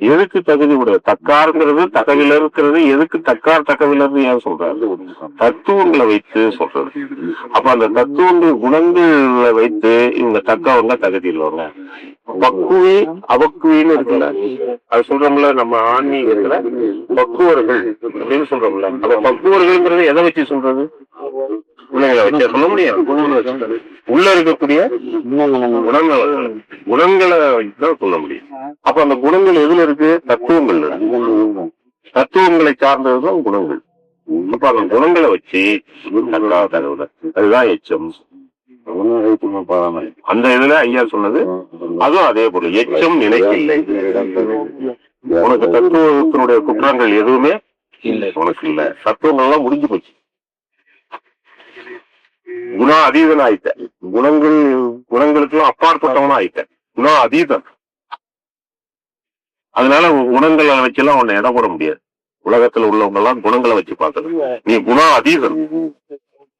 எதுக்கு தகுதி உடைய தக்காருங்கிறது தகவில இருக்கிறது, எதுக்கு தக்கார் தகவிலன்னு ஏன் சொல்றாரு? தத்துவங்களை வைத்து சொல்றது. அப்ப அந்த தத்துவங்கள் குணங்களை வைத்து இவங்க தக்கவங்க தகுதி இல்லவங்க. பக்குவி அபக்குவின்னு இருக்குல்ல, அது சொல்றோம்ல நம்ம ஆன்மீகத்துல பக்குவர்கள் அப்படின்னு சொல்றோம்ல. அப்ப பக்குவர்கள்ங்கிறது எதை வச்சு சொல்றது? குணங்களை வச்சு சொல்ல முடியாது. உள்ள இருக்கக்கூடிய குணங்களை வச்சுதான் சொல்ல முடியும். அப்ப அந்த குணங்கள் எதுல இருக்கு? தத்துவங்கள். தத்துவங்களை சார்ந்ததுதான் குணங்கள். அப்ப அந்த குணங்களை வச்சு தகவல் அதுதான் எச்சம். அந்த இதுல ஐயா சொன்னது அதுவும் அதே போல எச்சம் நினைக்கில்லை. உனக்கு தத்துவத்தினுடைய குற்றங்கள் எதுவுமே உனக்கு இல்ல. தத்துவங்கள் எல்லாம் முடிஞ்சு போச்சு. குணா அதீதன் ஆயிட்ட. குணங்களுக்கெல்லாம் அப்பாற்பட்டவனா ஆயிட்ட. குணா அதீதன். அதனால குணங்களை வச்செல்லாம் உன்னை இடம் போட முடியாது. உலகத்துல உள்ளவங்க எல்லாம் குணங்களை வச்சு பார்க்கறது. நீ குணா அதீதன்,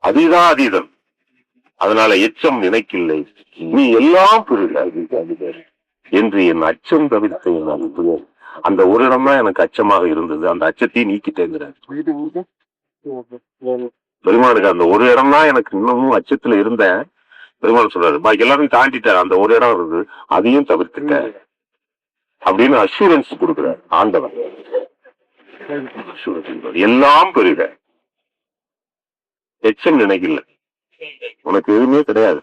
அதீதான் அதீதன். அதனால எச்சம் நினைக்கில்லை. நீ எல்லாம் பெருக என்று என் அச்சம் தவிர்த்து. அந்த ஒரு இடம் தான் எனக்கு அச்சமாக இருந்தது. அந்த அச்சத்தையும் நீக்கிட்டேங்கிறார் பெருமானுக்கு. அந்த ஒரு இடம் தான் எனக்கு இன்னமும் அச்சத்துல இருந்தேன். பெருமாள் சொல்றாரு, பாக்கி எல்லாரும் தாண்டிட்டாரு. அந்த ஒரு இடம் இருக்கு, அதையும் தவிர்த்துட்ட அப்படின்னு அஷூரன்ஸ் கொடுக்கிறார் ஆண்டவன். எல்லாம் பெருக எச்சம் நினைக்கல. உனக்கு எதுவுமே கிடையாது.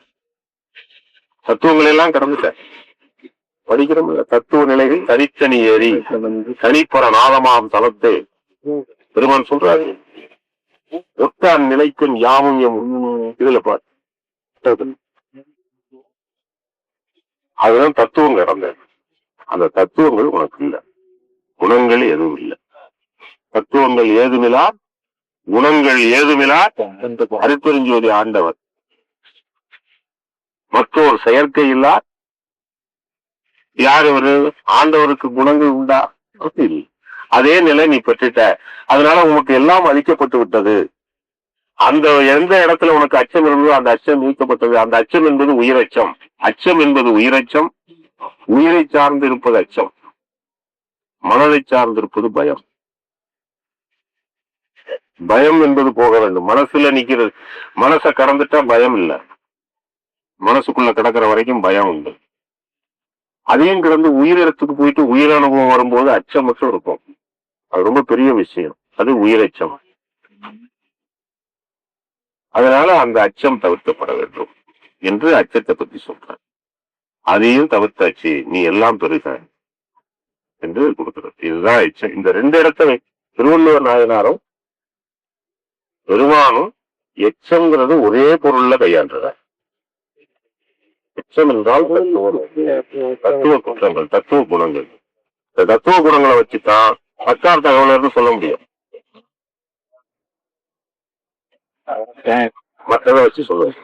தத்துவங்களை எல்லாம் கடந்துட்ட. படிக்கிறோம் தத்துவ நிலைகள் தனித்தனி ஏறி தனிப்பற நாதமாம் தளத்தை பெருமான் சொல்றாரு. ஒட்டான் நிலைக்கும் யாவும் இதுல பாரு. அதுதான் தத்துவம் கடந்தது. அந்த தத்துவங்கள் உனக்கு இல்ல. குணங்கள் எதுவும் இல்லை. தத்துவங்கள் ஏதுமில்லா, குணங்கள் ஏதுமில்லா அருட்பெருஞ்சோதி ஆண்டவர். மற்றொரு செயற்கை இல்லா. யார் ஒரு ஆண்டவருக்கு குணங்கள் உண்டா? அதே நிலை நீ பெற்றுட்ட. அதனால உனக்கு எல்லாம் அளிக்கப்பட்டு விட்டது. அந்த எந்த இடத்துல உனக்கு அச்சம் இருந்ததோ அந்த அச்சம் நீக்கப்பட்டது. அந்த அச்சம் என்பது உயிரச்சம். அச்சம் என்பது உயிரச்சம். உயிரை சார்ந்து இருப்பது அச்சம். மனதை சார்ந்திருப்பது பயம். பயம் என்பது போக வேண்டும். மனசுல நிக்கிறது. மனசை கடந்துட்டா பயம் இல்லை. மனசுக்குள்ள கிடக்கிற வரைக்கும் பயம் உண்டு. அதையும் கிடந்து உயிரிழத்துக்கு போயிட்டு உயிர் அனுபவம் வரும்போது அச்சம் மட்டும் இருக்கும். அது ரொம்ப பெரிய விஷயம். அது உயிரச்சம். அதனால அந்த அச்சம் தவிர்க்கப்பட வேண்டும் என்று அச்சத்தை பத்தி சொல்றார். அதையும் தவிர்த்தாச்சு, நீ எல்லாம் பெருக என்று கொடுக்கிறது. இதுதான் அச்சம். இந்த ரெண்டு இடத்துல திருவள்ளுவர் நாயனாரும் பெருமானும் எச்சம்ங்கிறது ஒரே பொருள்ல கையாண்டுறார். எச்சம் என்றால் தத்துவ குற்றங்கள், தத்துவ குணங்கள். இந்த தத்துவ குணங்களை வச்சுதான் அக்கார் தகவலர்னு சொல்ல முடியும். மற்றதை வச்சு சொல்லுங்க.